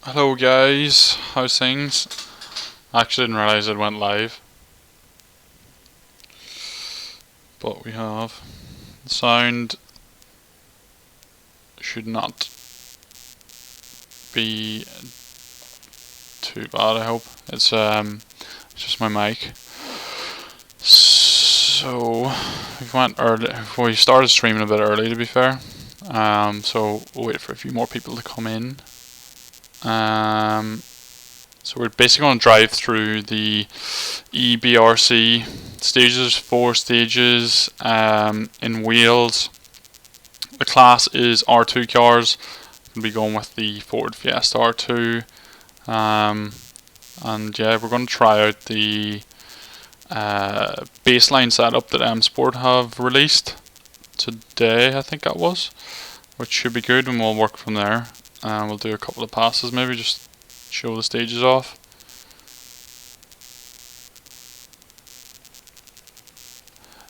Hello guys, how's things? I actually didn't realise it went live, but we have. The sound should not be too bad, I hope. It's just my mic. So we started streaming a bit early, to be fair. So we'll wait for a few more people to come in. So we're basically going to drive through the eBRC stages, 4 stages in Wales. The class is R2 cars. We'll be going with the Ford Fiesta R2. And yeah, we're going to try out the baseline setup that eSports have released today, I think that was, which should be good, and we'll work from there. We'll do a couple of passes, maybe just show the stages off.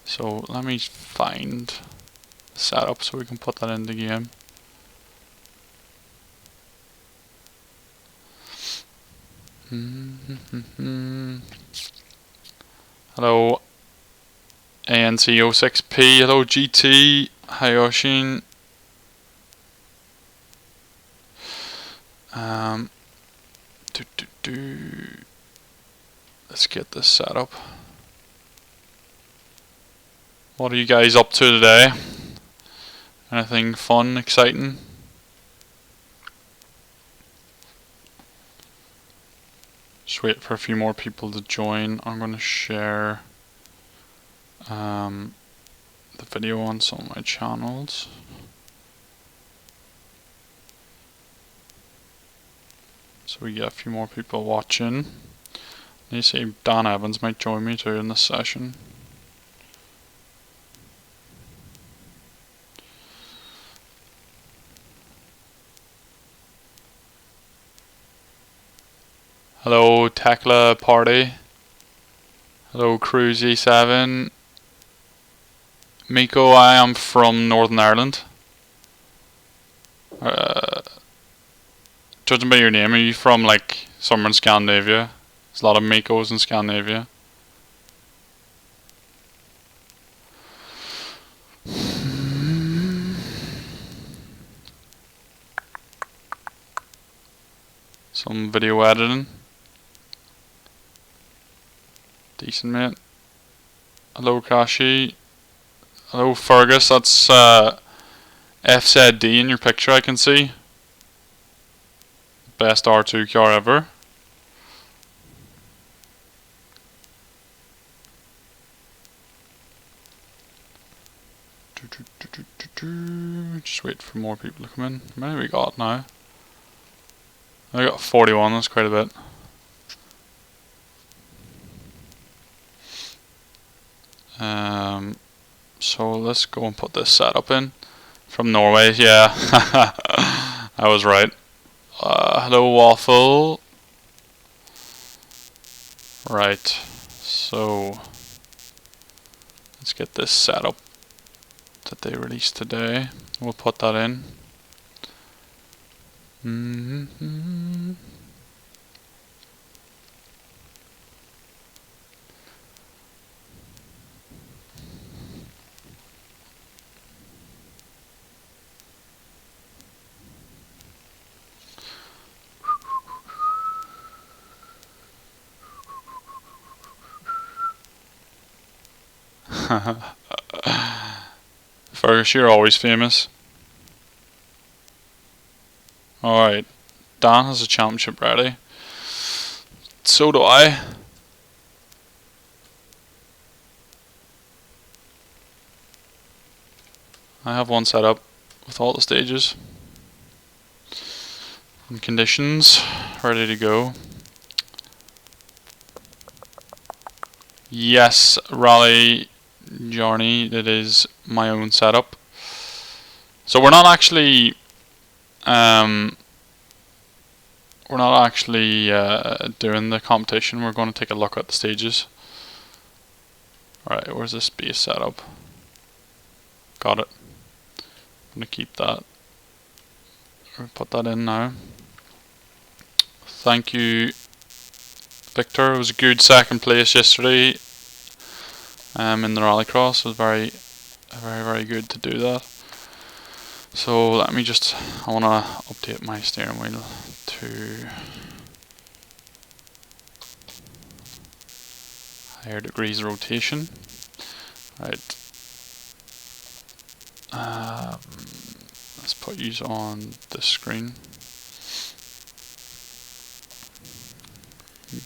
So let me find the setup so we can put that in the game. Hello ANC06P, hello GT, hi Yoshin. Let's get this set up. What are you guys up to today? Anything fun, exciting? Just wait for a few more people to join. I'm going to share the video on some of my channels. So we get a few more people watching. You see Dan Evans might join me too in this session. Hello Tekla Party. Hello Cruzy7. Miko, I am from Northern Ireland. Judging by your name, are you from like somewhere in Scandinavia? There's a lot of Mikos in Scandinavia. Some video editing. Decent, mate. Hello Kashi. Hello Fergus, that's FZD in your picture, I can see. Best R2 car ever. Just wait for more people to come in. How many we got now? I got 41, that's quite a bit. So let's go and put this setup in. From Norway, yeah. I was right. Hello Waffle. Right, so let's get this setup that they released today. We'll put that in. Fergus, you're always famous. Alright, Dan has a championship ready. So do I. I have one set up with all the stages and conditions ready to go. Yes, Raleigh Journey, it is my own setup. So we're not actually doing the competition. We're going to take a look at the stages. Alright, where's this base setup? Got it. I'm going to keep that. Or put that in now. thank you, Victor. It was a good second place yesterday in the rallycross. It was very, very good to do that. So let me just, I want to update my steering wheel to higher degrees of rotation. Right. Let's put you on this screen.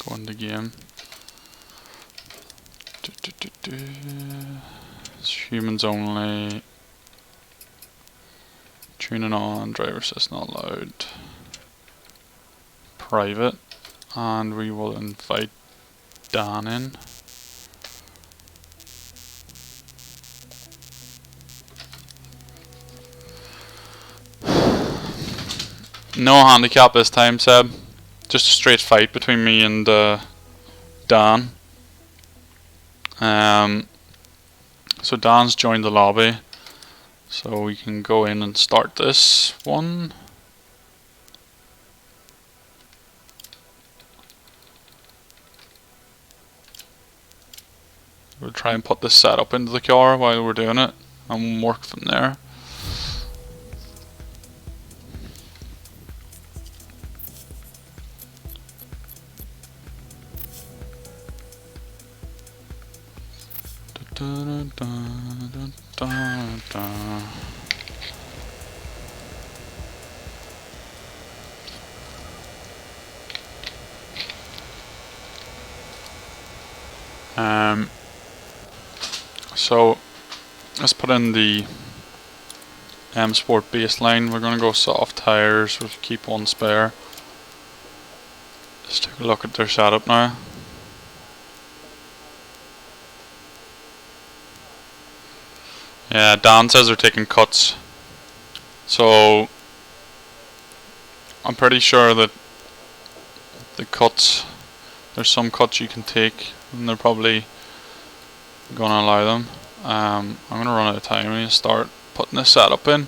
Go into game. It's humans only. Tuning on, driver assist not allowed. Private, and we will invite Dan in. No handicap this time, Seb. Just a straight fight between me and Dan. So Dan's joined the lobby, so we can go in and start this one. We'll try and put this setup into the car while we're doing it, and work from there. So let's put in the Sport baseline. We're going to go soft tires. We'll keep one spare. Let's take a look at their setup now. Yeah, Dan says they're taking cuts. So I'm pretty sure that the cuts, there's some cuts you can take, and they're probably going to allow them. I'm going to run out of time. I need to start putting this setup in.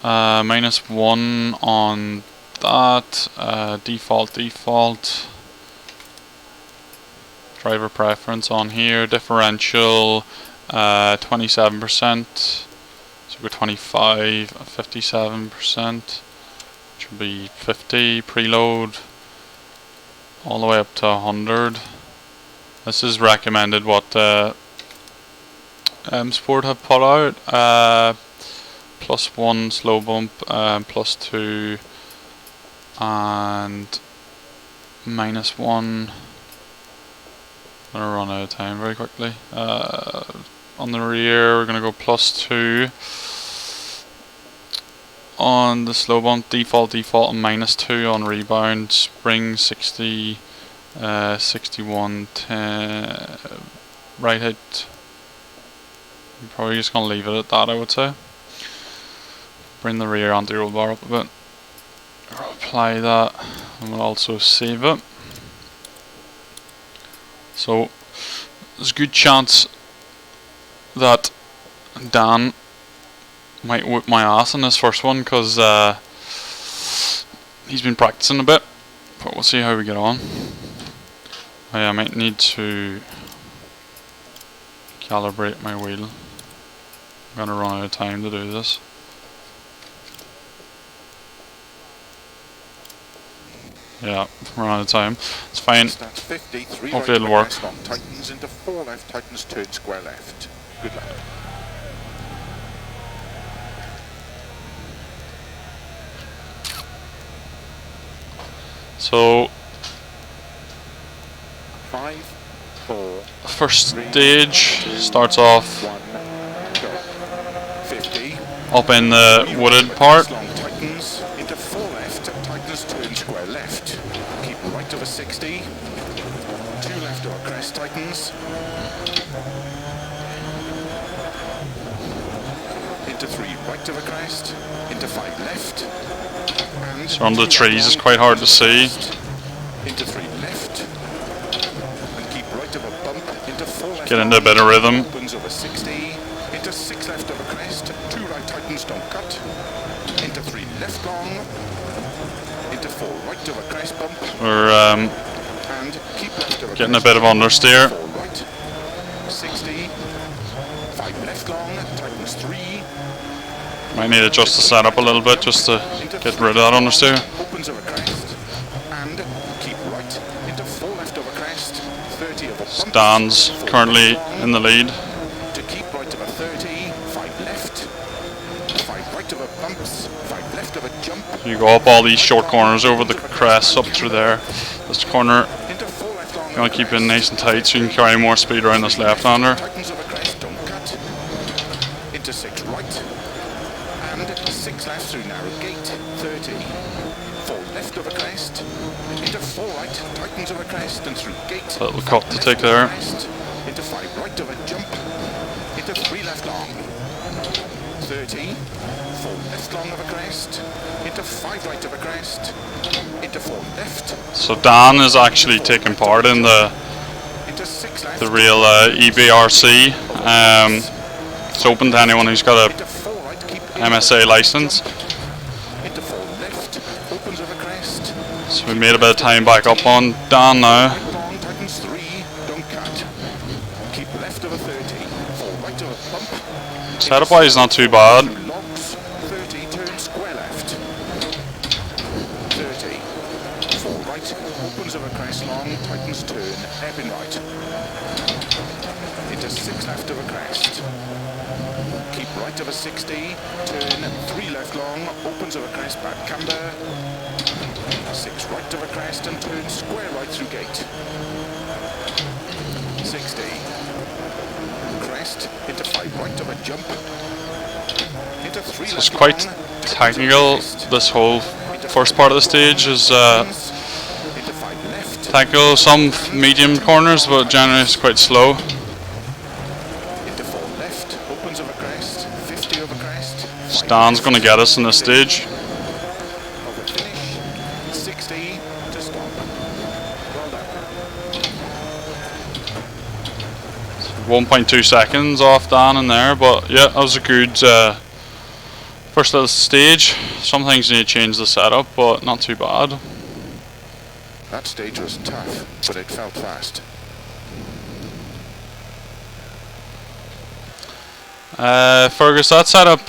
-1 on that. Default. Driver preference on here. Differential 27%. So go 25, 57%. Which would be 50 preload. All the way up to 100. This is recommended what Sport have put out. +1 slow bump, +2 and -1. I'm gonna run out of time very quickly. On the rear we're gonna go +2 on the slow bump, default and -2 on rebound. Spring 60, 61, 10, right height. I'm probably just gonna leave it at that, I would say. Bring the rear anti-roll bar up a bit. Apply that, and we'll also save it. So there's a good chance that Dan might whip my ass in this first one, because he's been practicing a bit, but we'll see how we get on. I might need to calibrate my wheel. I'm gonna run out of time to do this. Yeah, run out of time. It's fine. Hopefully it'll work. Tightens into 4 left, tightens turn square left. Good luck. So 5, 4. First stage starts off 50. up in the wooded part. Tightens into 4 left, tightens turn square left. Keep right over 60. 2 left over crest, tightens. Into 3 right over crest. Into 5 left. And So under the trees, it's quite hard to see. Into 3 left. And keep right over bump. Into 4 left. Get into a bit of rhythm. Opens over 60. Into 6 left over crest. 2 right tightens, don't cut. Into 3 left long. into 4 right over crest bump. We're And keep left over getting a crest. bit of understeer. 4 right. 60. 5 left long. Tightens 3. Might need to adjust the setup a little bit just to get rid of that understeer. Opens over crest. And keep right into 4 left over crest. 30 over bumps. Dan's currently in the lead. To keep right over 30. 5 left. 5 right over bumps. 5 left over jump. You go up all these short corners over the crest up through there. This corner, Into 4 left long. you want to keep it nice and tight so you can carry more speed around this left-hander. Tightens over crest, don't cut. Into 6 right. And 6 left through narrow gate. 30. 4 left over crest. Into 4 right. Tightens over crest and through gate. Little cut to take there. Crest, into 5 right over jump. Into 3 left long. 30. 4 left long over crest. Into 5 right over crest. Into 4 left. So Dan is actually taking part in the Into 6 left. real eBRC. It's open to anyone who's got Into 4 right. Keep a MSA license. into 4 left. Opens over crest. So we made a bit of time back up on Dan now. Right long, tightens 3, don't cut. Keep left over 30, 4 right over bump. Setup wise not too bad. Through logs, 30, turn square left. 30, 4 right, opens over crest long, tightens turn, hairpin right. Into 6 left over crest. Keep right over 60, turn 3 left long, opens over crest, back camber. 6 right over crest and turn square right through gate. 60. Crest into 5 right over jump. Into 3 So left it's quite long, technical. This whole first part of the stage is into 5 left. technical. Some medium corners, but generally it's quite slow. Into 4 left. Opens over crest. 50 over crest. Dan's going to get us in this stage. Over finish. 60 to stop. Well done. 1.2 seconds off Dan in there, but yeah, that was a good first little stage. Some things need to change the setup, but not too bad. That stage was tough, but it felt fast. Fergus, that setup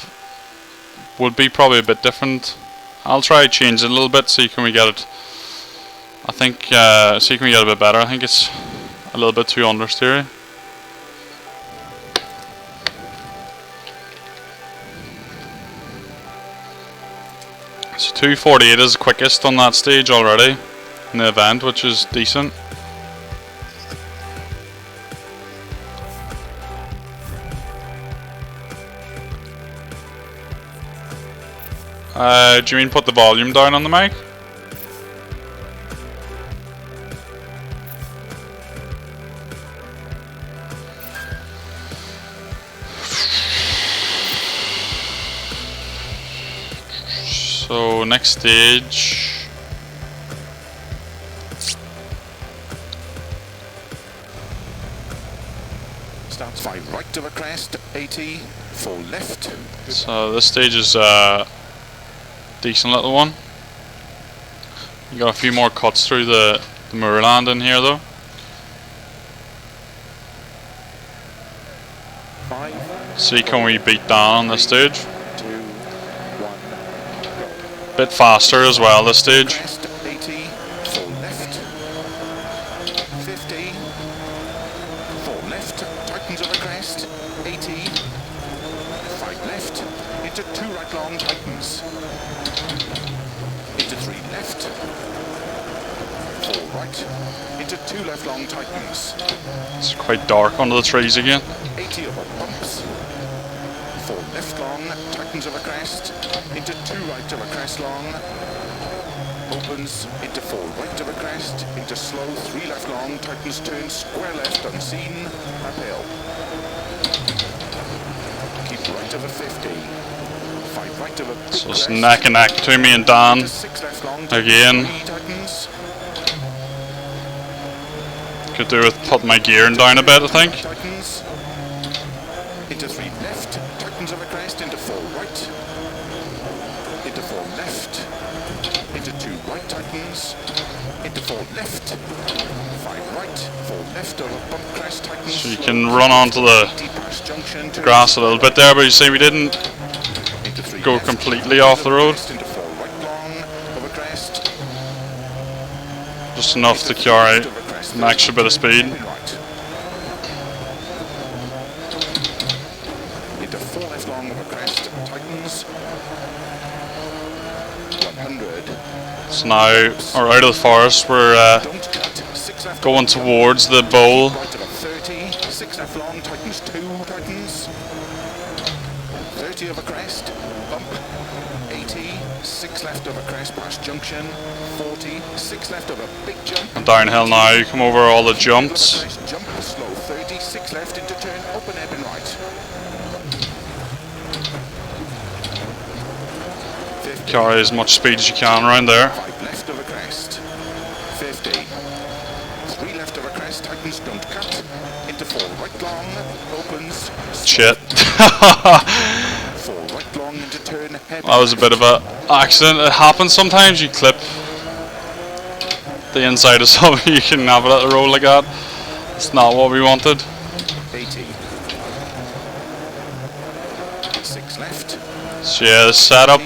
would be probably a bit different. I'll try to change it a little bit, see can we get it. I think see can we get a bit better. I think it's a little bit too understeery. So 2:48 is the quickest on that stage already in the event, which is decent. Do you mean put the volume down on the mic? So next stage. Starts 5 right over crest, 80, 4 left. So this stage is decent little one. You got a few more cuts through the moorland in here though. 5, See can we beat Dan on this stage. 2, 1, go. Bit faster as well this stage. Crest, 80, 4 left. 50, 4 left, tightens over crest, 80, 5 left, into 2 right long, tightens. Into 3 left, 4 right, into 2 left long, tightens. It's quite dark under the trees again. 80 over bumps, 4 left long, tightens over crest, into 2 right over crest long, opens into 4 right over crest, into slow 3 left long, tightens turn square left unseen, uphill. Keep right over 50, 5 right over big So it's crest, neck and neck between me and Dan. into 6 left long, Again. 3 tightens, Could do with putting my gearing down a bit, I think. tightens, into 3 left, tightens over crest, into 4 right, into 4 left, into 2 right, into 4 left, 5 right, 4 left over bump crest, tightens. So you can run onto the grass a little bit there, but you see we didn't go completely off the road. Into 4 right long, over crest. Just enough to carry an extra bit of speed. Into 4 left long, over crest, tightens. 100. So now we're out of the forest, we're going towards the bowl. Right to 30, 6 left long, tightens 2, tightens. 30 over crest, bump. 80, 6 left over crest past junction. 40, 6 left over big jump. And downhill now, you come over all the jumps. Jump slow, 30, 6 left into turn, open ebb and right. 50. Carry as much speed as you can around there. 5 left over crest. 50. 3 left over crest, tightens, don't cut. Into 4 right long, opens. Shit. 4 right long into turn, head. That was a bit of an accident. It happens sometimes, you clip the inside of something, you can have it at the road like that. It's not what we wanted. 80. 6 left. So yeah, the setup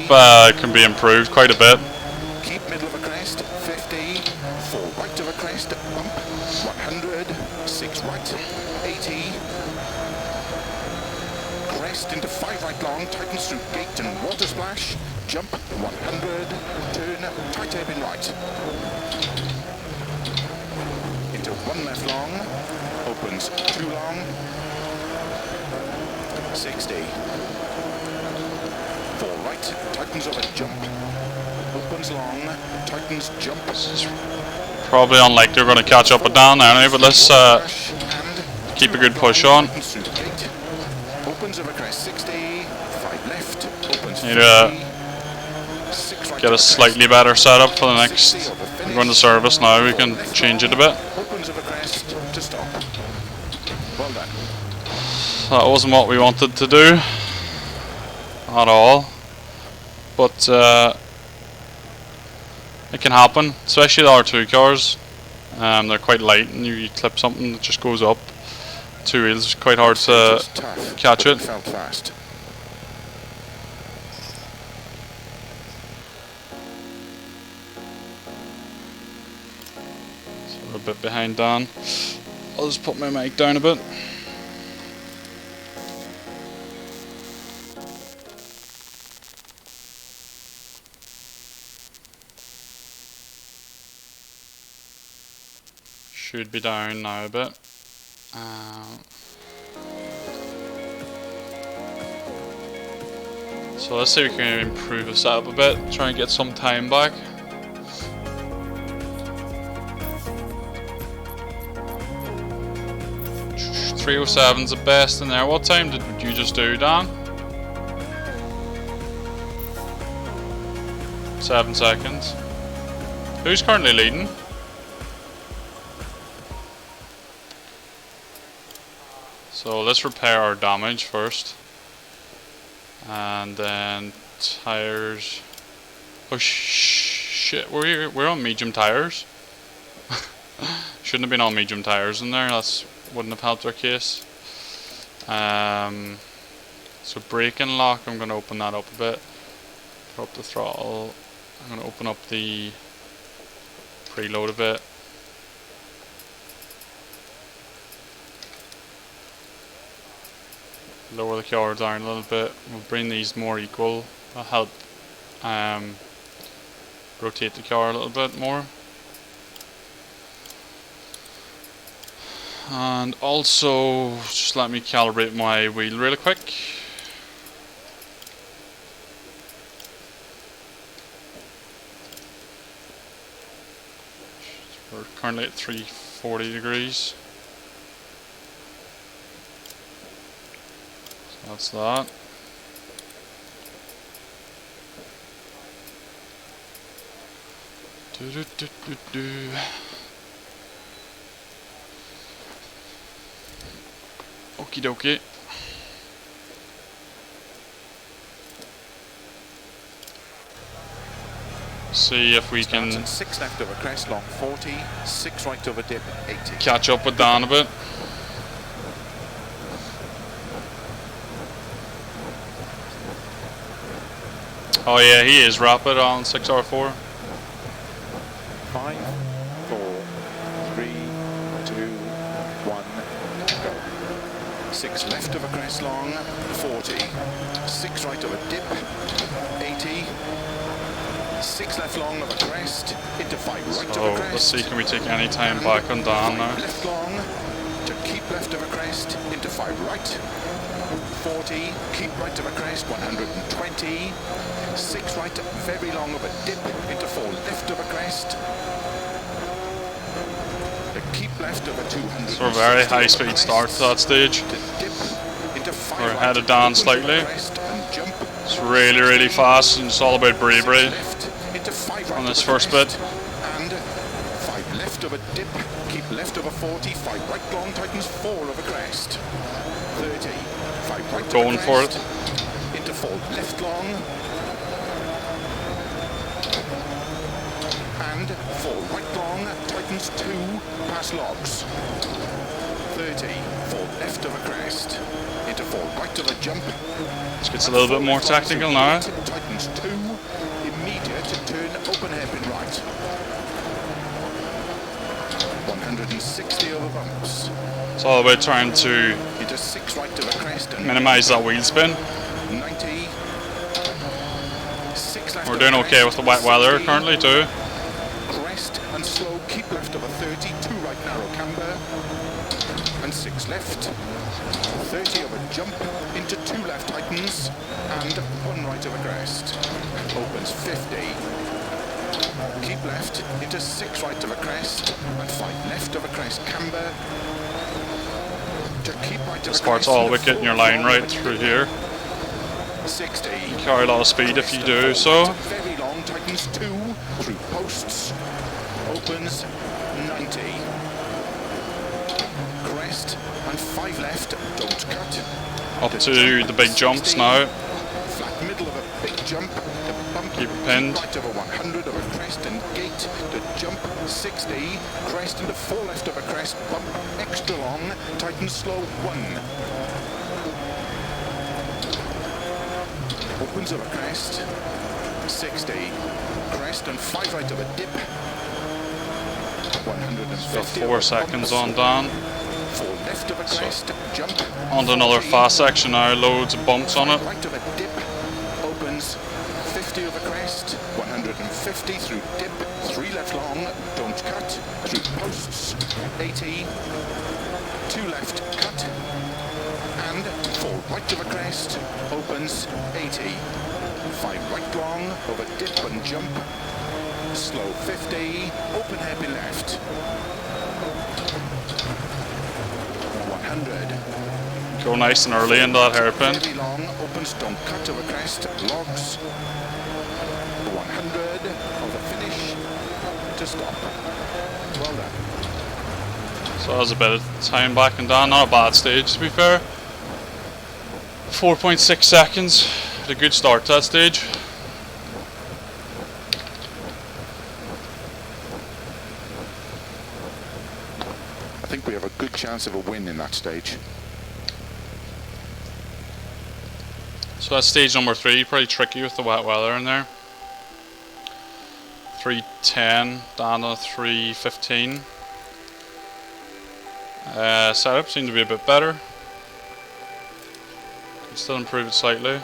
can be improved quite a bit. Keep middle of a crest, 50, 4 right of a crest, bump, 100, 6 right, 80, crest into 5 right long, tightens through gate and water splash, jump, 100, turn, tight ebb in right. Into 1 left long, opens 2 long, 60. 4 right, tightens over jump, opens long, tightens jump. Probably unlikely we're going to catch up with Dan anyway, but let's keep a good push on. Opens over crest 60, 5 left, opens Need to get a slightly better setup for the next. We're going to service now, we can change it a bit. Opens over crest to stop. Well done. That wasn't what we wanted to do at all, but it can happen, especially the R2 cars. They're quite light, and you clip something that just goes up 2 wheels. It's quite hard to catch it. Felt fast. So we're a bit behind Dan. I'll just put my mic down a bit. Should be down now a bit. So let's see if we can improve the setup a bit, try and get some time back. .307's the best in there. What time did you just do, Dan? 7 seconds. Who's currently leading? So let's repair our damage first, and then tires. Oh shit! We're on medium tires. Shouldn't have been on medium tires in there. That's wouldn't have helped our case. So braking lock. I'm going to open that up a bit. Put up the throttle. I'm going to open up the preload a bit. Lower the car down a little bit. We'll bring these more equal. That'll help rotate the car a little bit more. And also, just let me calibrate my wheel really quick. We're currently at 340 degrees. That's that. Okie dokie. See if we Starts can at 6 left over crest, long 40, 6 right over dip, 80. catch up with Dan a bit. Oh yeah, he is rapid on 6R4. 5, 4, 3, 2, 1, go. 6 left over crest long, 40. 6 right over dip, 80. 6 left long over crest, into 5 right over crest. Let's see, can we take any time back on Dan now? Left long, to keep left over crest, into 5 right. 40, keep right over crest, 120. 6 right, very long over dip, into 4 left over crest. To keep left over 200. So a very high speed start to that stage. We're ahead of Dan slightly. It's really fast, and it's all about bravery on this first bit. And 5 left over dip, keep left over 40, 5 right long, tightens 4 over crest. 30, 5 right Going over for crest, it. into 4 left long. And 4 right long, tightens 2, past logs. 30, 4 left over crest, into 4 right over jump. This gets a little bit more tactical now. Tightens 2, immediate turn, open hairpin right. 160 over bumps. It's all about trying to Into 6 right over crest and minimize that wheel spin. 90. 6 left We're over doing okay with the wet weather currently too. Crest and slow, keep left over 30, 2 right narrow camber, and 6 left. 30 over jump, into 2 left tightens, and 1 right over crest. Opens 50. Keep left, into 6 right over crest, and 5 left over crest camber. To keep right over This part's all about getting your line right through here. 60. You carry a lot of speed if you do so. Very long, tightens 2, through posts, opens 90. Crest and 5 left, don't cut. Up to the big jumps now. Flat middle of a big jump, to bump. Keep it pinned. Right over 100 over crest and gate, to jump 60. Crest into 4 left over crest, bump extra long, tighten slow 1. Opens over crest, 60. Crest and 5 right over dip. 150. Got 4 seconds on Dan. 4 left over crest, jump. On to another 40. fast section now, loads of bumps on it. Right over dip, opens 50 over crest, 150 through dip, 3 left long, don't cut, through posts, 80, 2 left cut, and 4 right over crest, opens 80, 5 right long, over dip and jump, slow 50, open hairpin left, 100. Go nice and early in that hairpin. Very long, opens, don't cut over crest, logs, 100, over finish, to stop. Well done. So that was a bit of time back and down. Not a bad stage to be fair. 4.6 seconds. Had a good start to that stage. I think we have a good chance of a win in that stage. So that's stage number 3, pretty tricky with the wet weather in there. 3:10 down to 3:15. Setup seemed to be a bit better. Could still improve it slightly.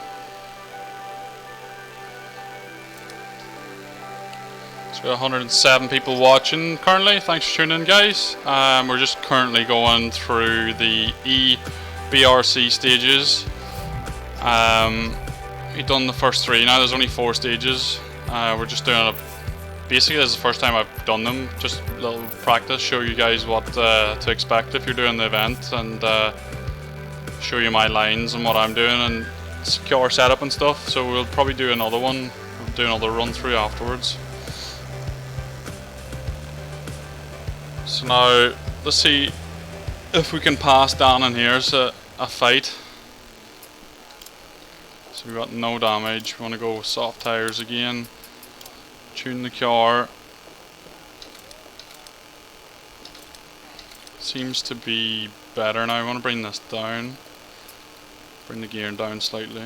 So we got 107 people watching currently. Thanks for tuning in, guys. We're just currently going through the eBRC stages. We've done the first 3 now. There's only 4 stages. We're just doing basically this is the first time I've done them. Just a little practice, show you guys what to expect if you're doing the event, and show you my lines and what I'm doing and secure setup and stuff. So we'll probably do another one. We'll do another run through afterwards. So now let's see if we can pass down in here. It's a fight. So we got no damage. We want to go with soft tires again. Tune the car. Seems to be better now. I want to bring this down. Bring the gear down slightly.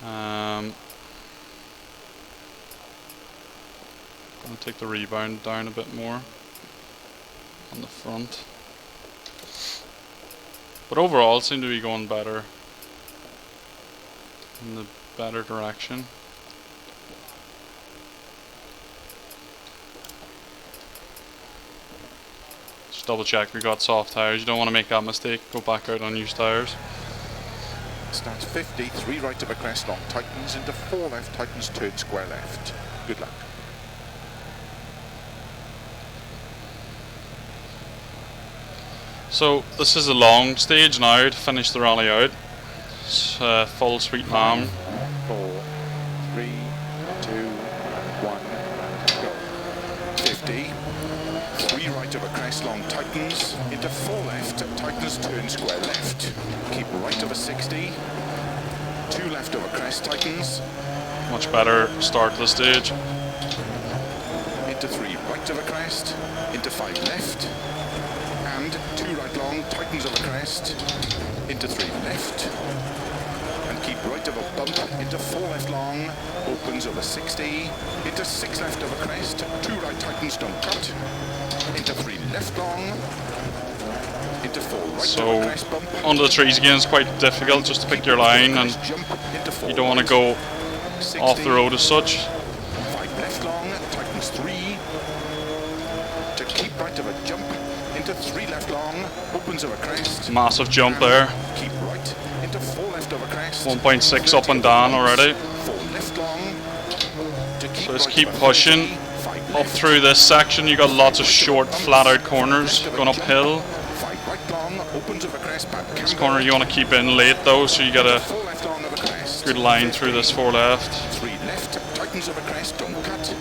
I'm going to take the rebound down a bit more on the front. But overall, it seemed to be going better. In the better direction. Just double check we got soft tires. You don't want to make that mistake. Go back out on used tires. Start 50, 3 right of a crest long, tightens into 4 left, tightens, turn square left. Good luck. So this is a long stage now to finish the rally out. It's full sweet lamb. 4, 3, 2, 1, go. 50, 3 right of a crest long, tightens into 4 left, tightens, turn square left. Keep right of a 60, 2 left of a crest, tightens. Much better start to the stage. Into 3 right of a crest, into 5 left, and 2 right long, tightens of a crest, into 3 left, and keep right of a bump, into 4 left long, opens of a 60, into 6 left of a crest, 2 right tightens, don't cut, into 3 left long, into 4 right so of a crest, bump, onto the trees again is quite difficult just to pick your line, and you don't want to go off the road as such. 5 left long, tightens 3, to keep right of a jump, into 3 left long, opens of a crest. Massive jump there. Keep right, into 4 left of a crest. 1.6 up and down already. 4 left long, to keep So just right keep of a pushing 5 up left, through this section. You got lots of short, flat out corners going uphill. 5 right long, opens of a crest, back This camber. corner you want to keep in late though, so you got a 4 left long of a crest. good line through this 4 left. 3 left, tightens of a crest, don't cut.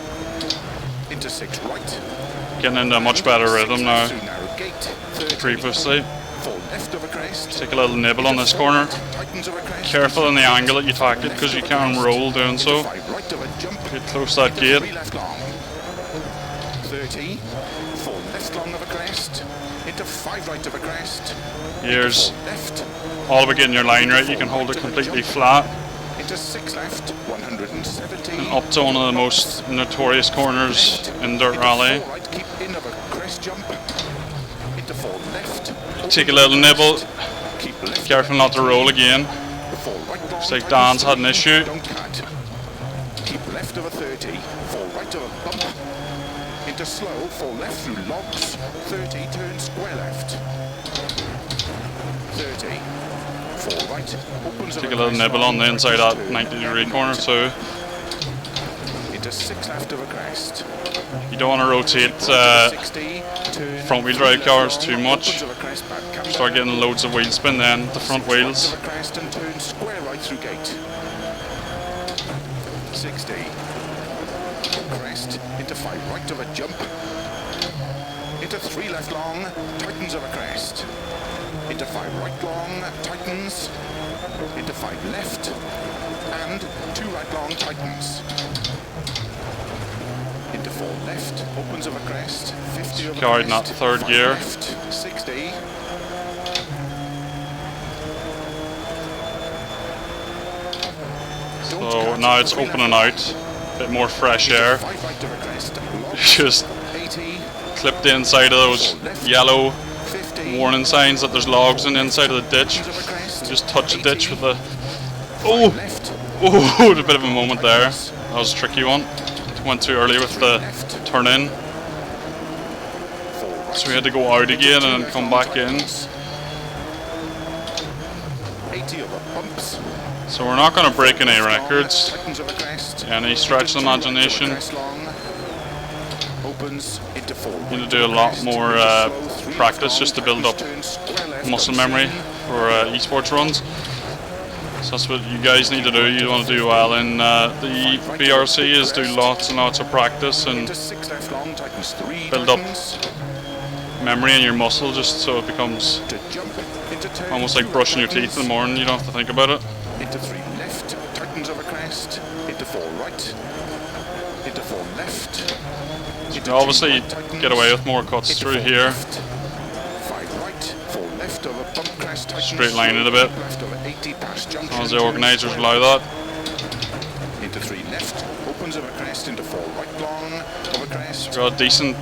Into 6 right. Getting into a much better rhythm now. Through narrow gate. 30, Previously, 4 left of a crest. take a little nibble on this corner. Tightens of a crest. Careful in the angle that you tack it, because you can roll doing so. 5 right of a jump. Get close to that gate. 3 left long. 30. 4 left long of a crest. Into 5 right of a crest. Here's 4 left. all about getting your line right. You can hold it completely flat. Into 6 left. 170. Up to one of the most notorious corners in Dirt Rally. 4 right. Keep in of a crest jump. Into 4 left. Take a little nibble. Keep left. Careful not to roll again. 4 right long. Looks like Dan's had an issue. Don't cut. Keep left of a 30. 4 right of a bump. Into slow. 4 left through logs. 30. Turn square left. 30. 4 right. Opens Take a little nibble on the inside of that 90-degree corner too. Into 6 left of a crest. You don't want to rotate 60. Turn front-wheel drive cars too much. opens of a crest, back camber. Start getting loads of wheel spin then, the front wheels. Of a crest and turn square right through gate. 60. Crest into 5 right of a jump. Into 3 left long, tightens of a crest. Into 5 right long, tightens. Into 5 left. And 2 right long, tightens. Into 4 left, opens of a crest. 50 of a Carried in that crest. third 5 gear. Left, 60. So now it's opening out, a bit more fresh air. 5 right of a crest. Just 80. clip the inside of those yellow 50. warning signs that there's logs in the inside of the ditch. Opens of a crest. Just touch the ditch with the... 5 Oh! left. Oh, a bit of a moment there. That was a tricky one. Went too early with the turn in. 4 right. So we had to go out again and then come back in. 80 of a bumps. So we're not going to break any records. Tightens of a crest. Any stretch of the imagination. Crest long. Opens into 4 right. Need to do a lot more practice just to build up muscle memory for eSports runs. So that's what you guys need to do. You want to do well in the eBRC is do lots and lots of practice and Into 6 left long, tightens 3. build up tightens. memory in your muscle just so it becomes To jump into turn almost like 2, brushing your teeth in the tightens. morning. You don't have to think about it. Into 3 left. right. Into 4 left. You can obviously get away with more cuts through here. 5 right, 4 left over bump crest. Straight line it a bit. Left over 80 past junction. As the organisers allow that. Into 3 left, opens over crest into 4 right long over crest. Got a decent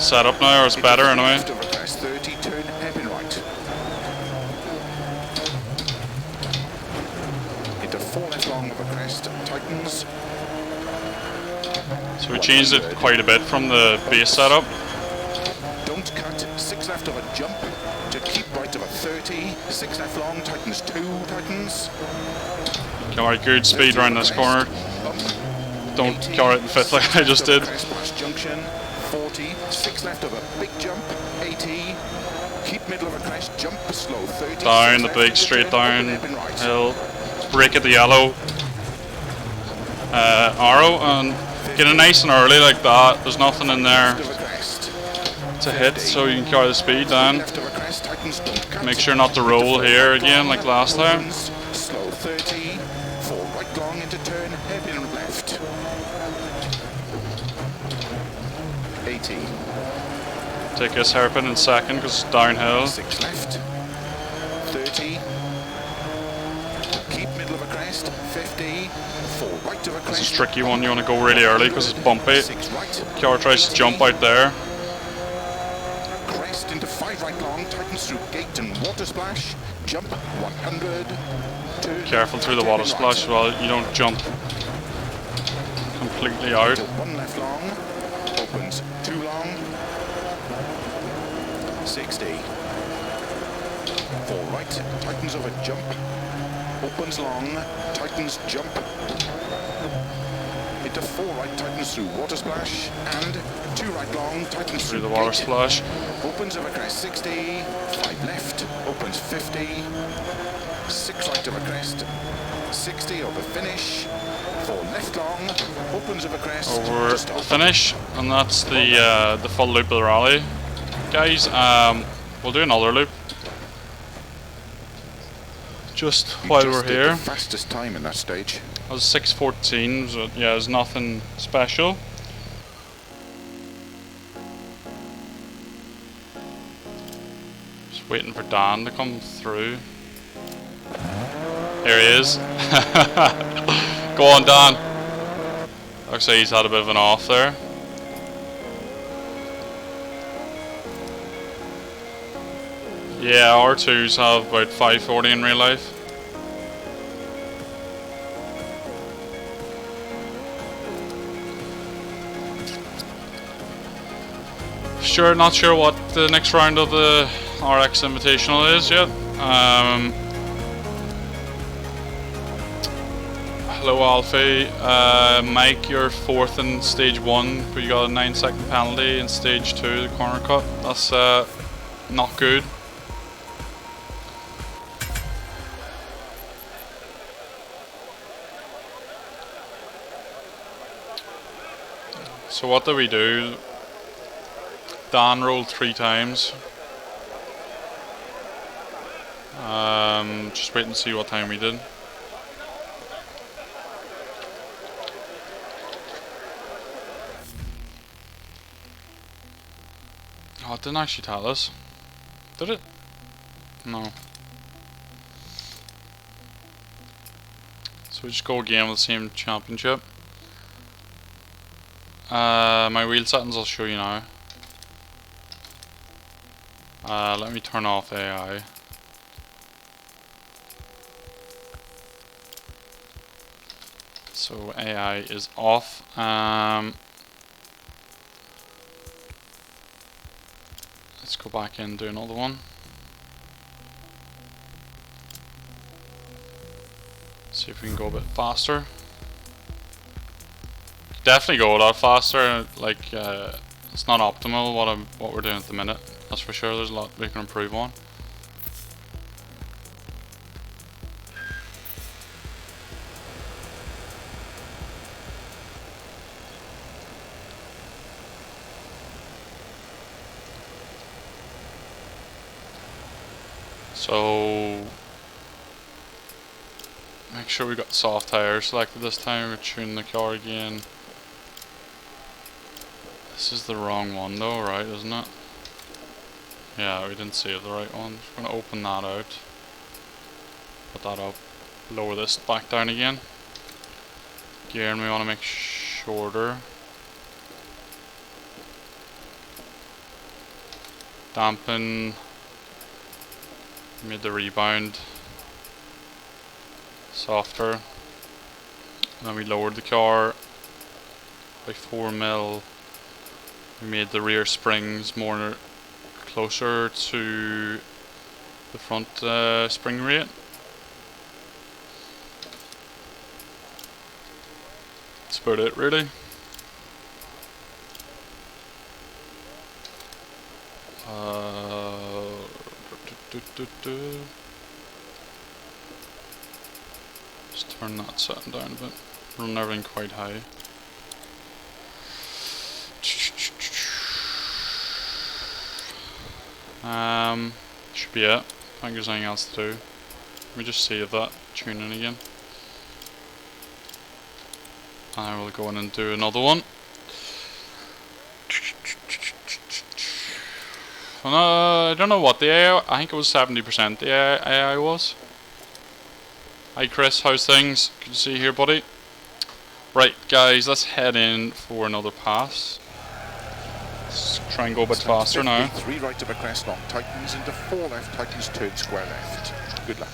setup now, or it's better anyway. Left over crest 30, turn hairpin right. Into 4 left long over crest, tightens. So we changed it quite a bit from the base setup. Don't cut, 6 left over jump. To keep right over 30, 6 left long, tightens 2, tightens. Alright, good speed around this corner. Don't carry it in fifth like I just did. Junction, 40, 6 left over big jump, 80. Keep middle of a crest, jump slow, 30. Down the big straight down hill. Break at the yellow arrow and get it nice and early like that. There's nothing in there to hit, so you can carry the speed down. Make sure not to roll here again like last time. Slow 30, 4 right long into turn, hairpin left. 80. Take this hairpin in second because it's downhill. 6 left. 30. Keep middle of a crest. 50. 4 right of a crest. It's a tricky one, you want to go really early because it's bumpy. 6 right. Car tries to jump out there. Crest into 5 right long, tightens through gate and water splash. Jump 100. Careful through the water splash as well, you don't jump completely out. 1 left long, opens 2 long. 60. 4 right, tightens over jump. Opens long, tightens jump. Into 4 right, tightens through water splash. And 2 right long, tightens Through the water splash. Opens over crest 60. 5 left, opens 50. 6 right over crest. 60 over finish. 4 left long, opens over crest. Over the finish, and that's the full loop of the rally. Guys, we'll do another loop. Just while we're here. The fastest time in that stage. That was 6:14, so yeah, there's nothing special. Just waiting for Dan to come through. There he is. Go on, Dan. Looks like he's had a bit of an off there. Yeah, R2s have about 540 in real life. Not sure what the next round of the RX Invitational is yet. Hello Alfie, Mike, you're 4th in stage 1, but you got a 9-second penalty in stage 2, the corner cut. That's not good. So what did we do? Dan rolled 3 times. Just wait and see what time we did. Oh, it didn't actually tell us. Did it? No. So we just go again with the same championship. My wheel settings I'll show you now. Let me turn off AI. So AI is off. Let's go back in and do another one. See if we can go a bit faster. Definitely go a lot faster. Like it's not optimal what we're doing at the minute. That's for sure. There's a lot we can improve on. So Make sure we got soft tires selected this time. We're tuning the car again. This is the wrong one though, right, isn't it? Yeah, we didn't save the right one. Just gonna open that out. Put that up. Lower this back down again. Gearing we want to make shorter. Dampen. Made the rebound softer. And then we lowered the car by 4 mil. We made the rear springs more closer to the front spring rate. That's about it really. Just turn that setting down a bit. Run everything quite high. Should be it. I think there's anything else to do. Let me just save that, tune in again. And I will go in and do another one. I don't know what the AI, I think it was 70% the AI was. Hi Chris, how's things? Good to see you here, buddy. Right guys, let's head in for another pass. Let's try and go a bit faster now. 3 right of a crest long, tightens into 4 left, tightens turn square left. Good luck.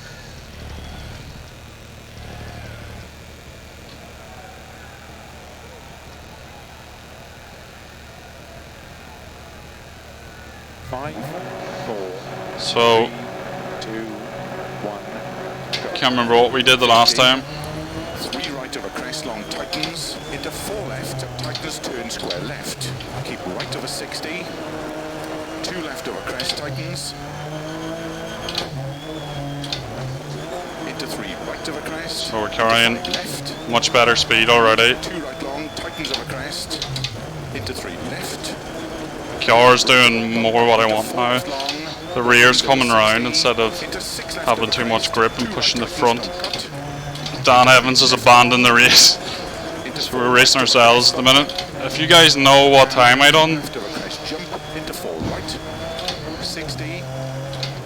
Five, 4, so 3, 2, 1. Go. Can't remember what we did the last time. 3 right of a crest long, tightens into 4 left, tightens turn square left. Keep right of a 60. 2 left of a crest, tightens into 3 right of a crest. So we're carrying left. much better speed already. 2 right long, tightens of a crest into 3 left. The car's doing more what I want now. The rear's coming around instead of having too much grip and pushing the front. Dan Evans has abandoned the race. So we're racing ourselves at the minute. If you guys know what time I done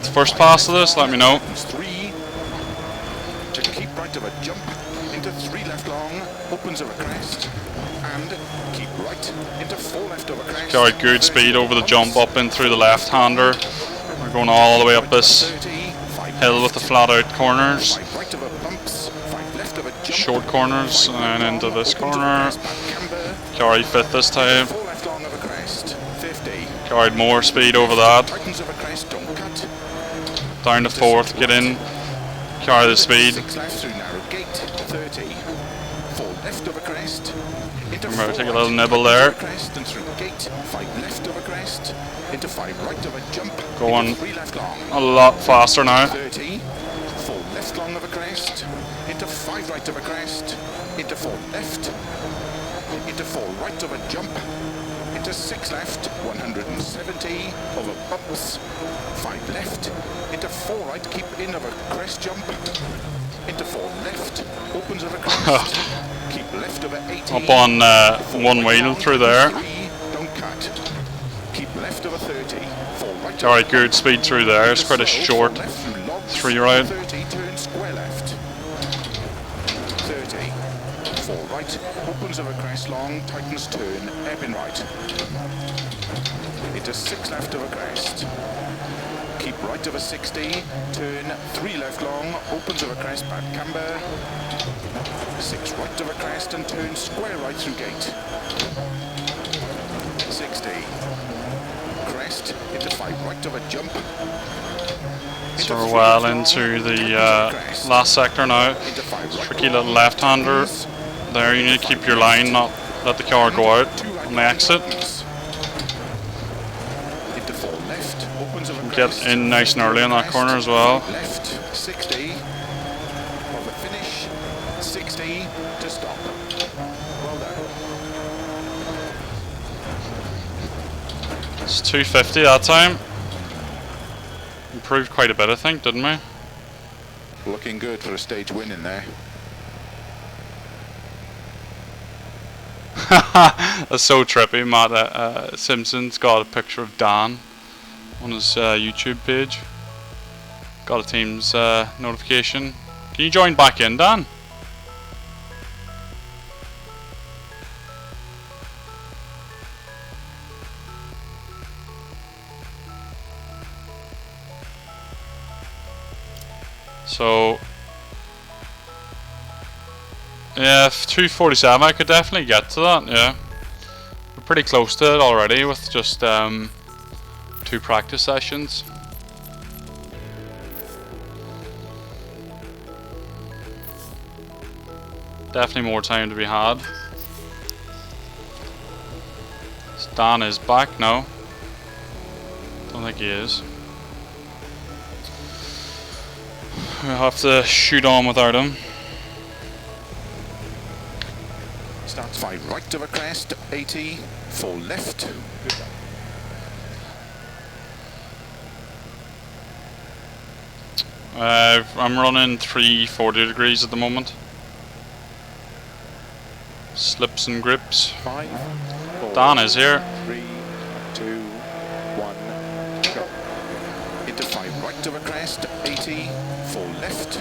the first pass of this, let me know. 3 to keep right of a jump into 3 left long, opens of a crest, and keep right into 4 left of a crest. Got good speed over the jump up in through the left-hander. We're going all the way up this hill with the flat-out corners. Short corners and into this corner. Carried 5th this time. Carried more speed over that. Down to 4th, get in. Carry the speed. Remember, take a little nibble there. Going a lot faster now. 30, 4 left long of a crest, into 5 right of a crest, into 4 left, into 4 right of a jump, into 6 left, 170 over bumps, 5 left, into 4 right, keep in of a crest jump, into 4 left, opens of a crest, keep left of a 80. Up on one wheel through there. 3, don't cut, keep left of a 30. Alright, good speed through there. It's quite a short 3 right. 30, turn square left. 30, 4 right, opens of a crest long, tightens turn, hairpin right. Into 6 left of a crest. Keep right of a 60, turn 3 left long, opens of a crest, back camber. 6 right of a crest and turn square right through gate. 60. Crest into 5 right of a jump. So we're well into the last sector now. Tricky little left-hander. There, you need to keep your line, not let the car go out on the exit. Get in nice and early in that corner as well. Left 60 for the finish. 60 to stop. Well done. It's 250 that time. Improved quite a bit, I think, didn't we? Looking good for a stage win in there. That's so trippy. Matt Simpson's got a picture of Dan on his YouTube page. Got a Teams notification. Can you join back in, Dan? So, yeah, 2:47. I could definitely get to that. Yeah, we're pretty close to it already with just 2 practice sessions. Definitely more time to be had. Dan is back now. Don't think he is. We'll have to shoot on without him. Starts 5 right of a crest, 80, 4 left. I'm running 340 degrees at the moment. Slips and grips. 5, 4, Dan is here. 3, 2, 1, go. Into 5 right of a crest, 80, 4 left.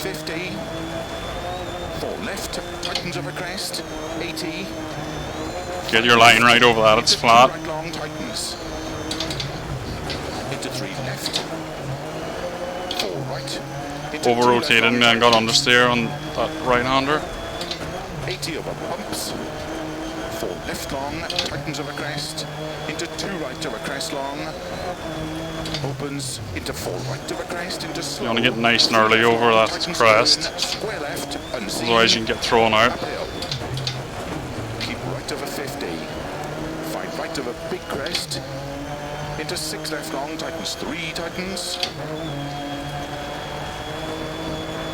50, 4 left, tightens of a crest, 80. Get your line right over that, it's flat. Right long, tightens. Into 3 left. 4 right. Into Over 2 rotated left, and then got understeer on that right hander. 80 over bumps. 4 left long, tightens of a crest. Into 2 right of a crest long. Opens into 4 right of a crest, into slow. You want to get nice and early over that crest. Square left, unseen. Otherwise you can get thrown out. Uphill. Keep right of a 50. 5 right of a big crest. Into 6 left long, tightens 3, tightens.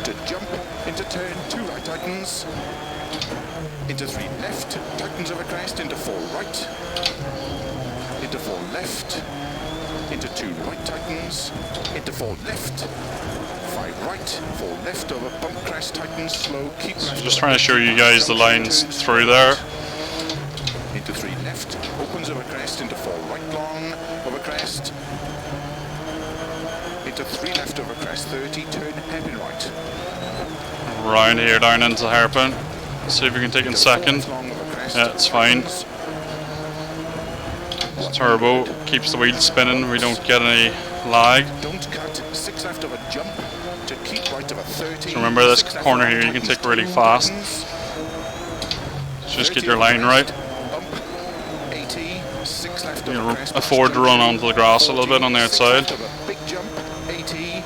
To jump, into turn 2 right, tightens. Into 3 left, tightens of a crest, into 4 right. Into 4 left. Into 2 right, tightens. Into 4 left. 5 right, 4 left over bump crest, tightens, slow, keep So left. just trying to show you guys the lines through there. Into 3 left, opens over crest, into 4 right long, over crest. Into 3 left over crest, 30, turn hairpin right. Round here down into the hairpin. See if we can take it in second. Yeah, it's fine. It's turbo, keeps the wheels spinning, we don't get any lag. Don't cut, 6 left of a jump, to keep right of a 30. So remember this corner here you can take really fast. Just get your line right. Bump, 80, 6 left You of can a crest. afford to run onto the grass a little bit on the outside. 6 left of a big jump, 80.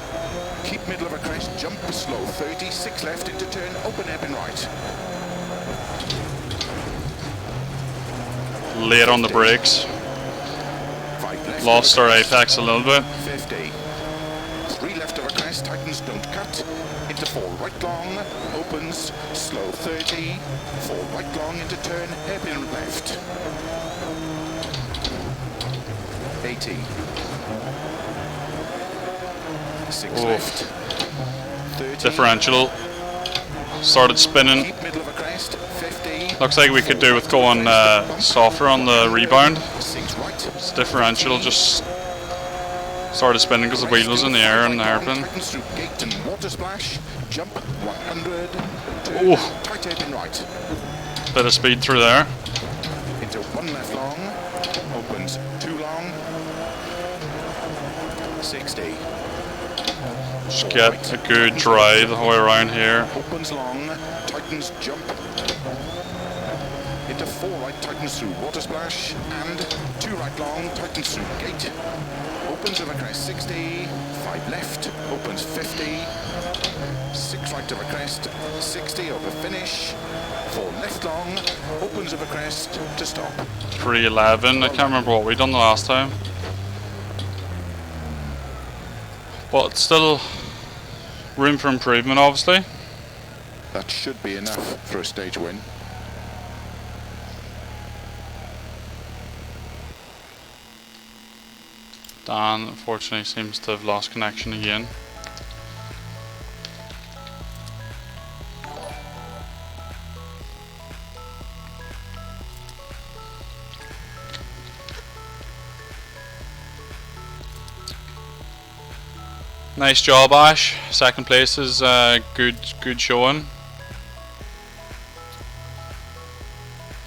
Keep middle of a crest, jump slow, 30, 6 left into turn, open hairpin right. Late on the brakes. 5 left. Lost our apex a little bit. 50. 3 left of a crest, tightens, don't cut. Into 4 right long, opens, slow 30. 4 right long into turn, hairpin left. 80. 6 left. 30. Differential. Started spinning. Keep middle of a crest, 50. Looks like we could do with going softer on the rebound. 6 right. This differential just started spinning because the wheel was in the air and the hairpin. Tightens through gate and water splash. Jump 100. Turn, Ooh. tight hairpin right. Bit of speed through there. Into 1 left long. Opens 2 long. 60. Just get a good drive the whole way around here. Opens long. Tightens jump. Into 4 right, tightens through water splash. And 2 right long, tightens through gate. Opens over crest 60. 5 left. Opens 50. 6 right over crest. 60 over finish. 4 left long. Opens over crest to stop. 311. I can't remember what we done the last time. But it's still room for improvement, obviously. That should be enough for a stage win. Dan, unfortunately, seems to have lost connection again. Nice job, Ash. Second place is good showing.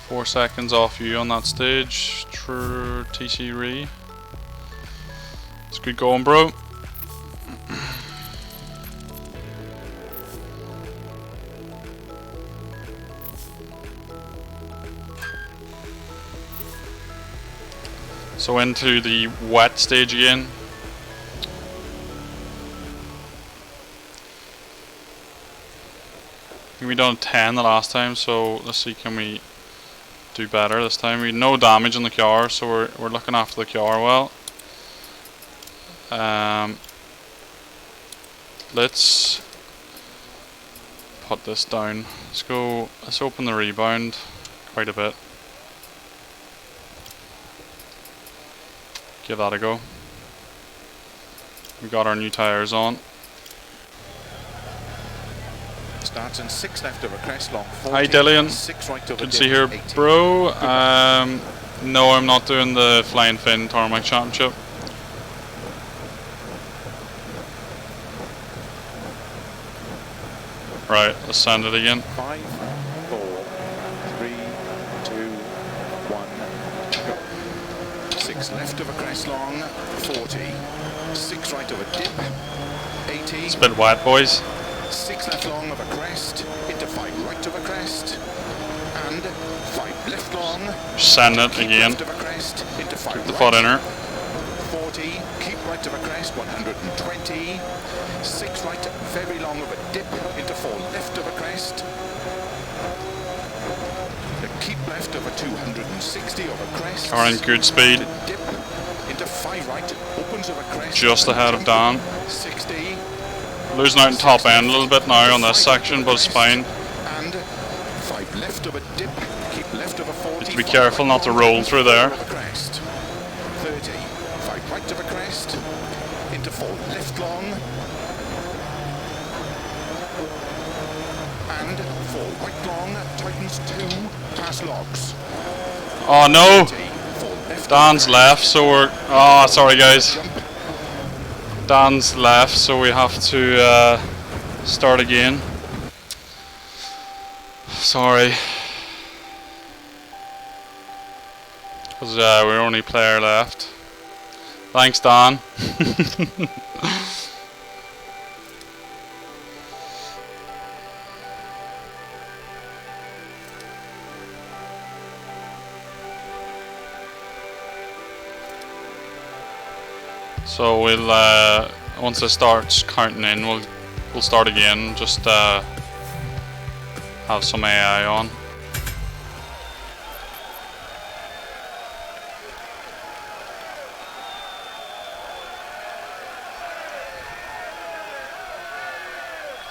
4 seconds off you on that stage. True TC Re. It's good going, bro. So into the wet stage again. We done a 10 the last time, so let's see, can we do better this time. We had no damage on the car, so we're looking after the car well. Let's put this down. Let's open the rebound quite a bit. Give that a go. We got our new tyres on. Starts in 6 left over crest, long 40. Hi Dillian. 6 right over Good to see you here, bro. No, I'm not doing the Flying Fin Tournament Championship. Right, let's send it again. 5, 4, 3, 2, 1, go. 6 left over crest, long 40. 6 right over dip, 80. It's a bit wet, boys. 6 left long of a crest, into 5 right of a crest, and 5 left long. Send it again. Left of a crest, into 5 Keep the right. foot in her. 40, keep right of a crest, 120. 6 right, very long of a dip, into 4 left of a crest. The keep left of a 260 of a crest. Are in good speed. Dip, into 5 right, opens of a crest. Just ahead of Dan. 60. Losing out in top end a little bit now on this section, but it's fine. And 5 left of a dip, keep left of a 40. You have to be careful not to roll through there. 30, 5 right of a crest, into 4 left long, and 4 right long, tightens 2, pass logs. Oh no! 30, 4 left Dan's left, so we're... Oh, sorry guys. Dan's left, so we have to start again. Sorry. Because we're only player left. Thanks, Dan. So we'll once it starts counting in, we'll start again. Just have some AI on.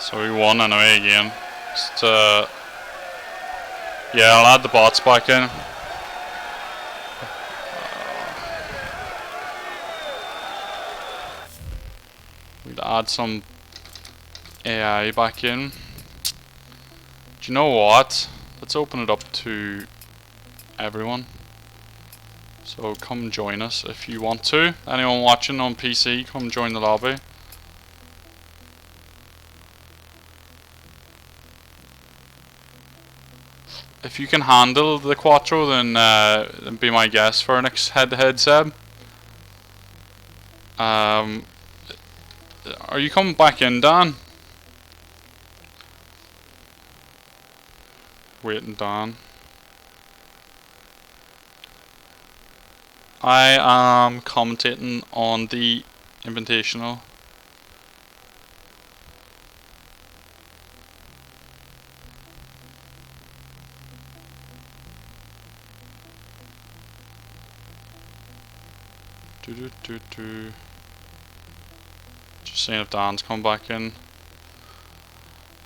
So we won anyway again. Just, yeah, I'll add the bots back in. We'll add some AI back in. Do you know what? Let's open it up to everyone. So come join us if you want to. Anyone watching on PC, come join the lobby. If you can handle the Quattro, then be my guest for our next head-to-head, Seb. Are you coming back in, Dan? Waiting, Dan. I am commentating on the Invitational. Just seeing if Dan's come back in.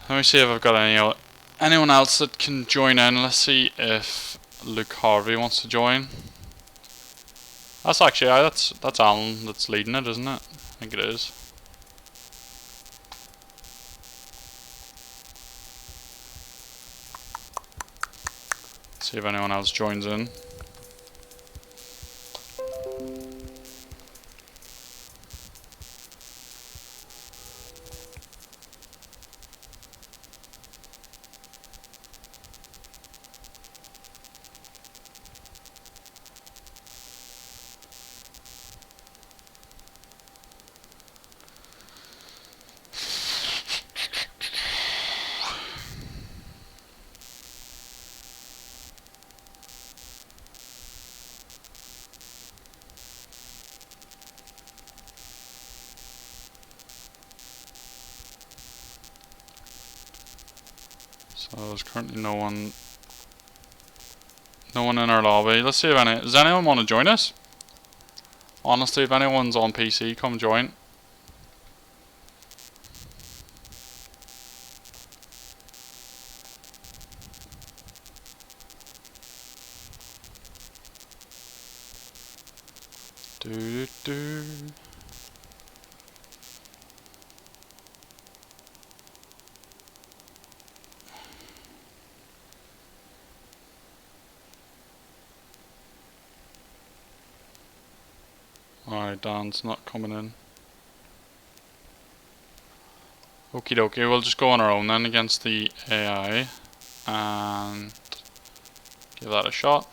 Let me see if I've got anyone else that can join in. Let's see if Luke Harvey wants to join. That's actually that's Alan that's leading it, isn't it? I think it is. See if anyone else joins in. So there's currently no one in our lobby. Let's see if does anyone want to join us? Honestly, if anyone's on PC, come join. Do do. Alright, Dan's not coming in. Okie dokie, we'll just go on our own then against the AI and give that a shot.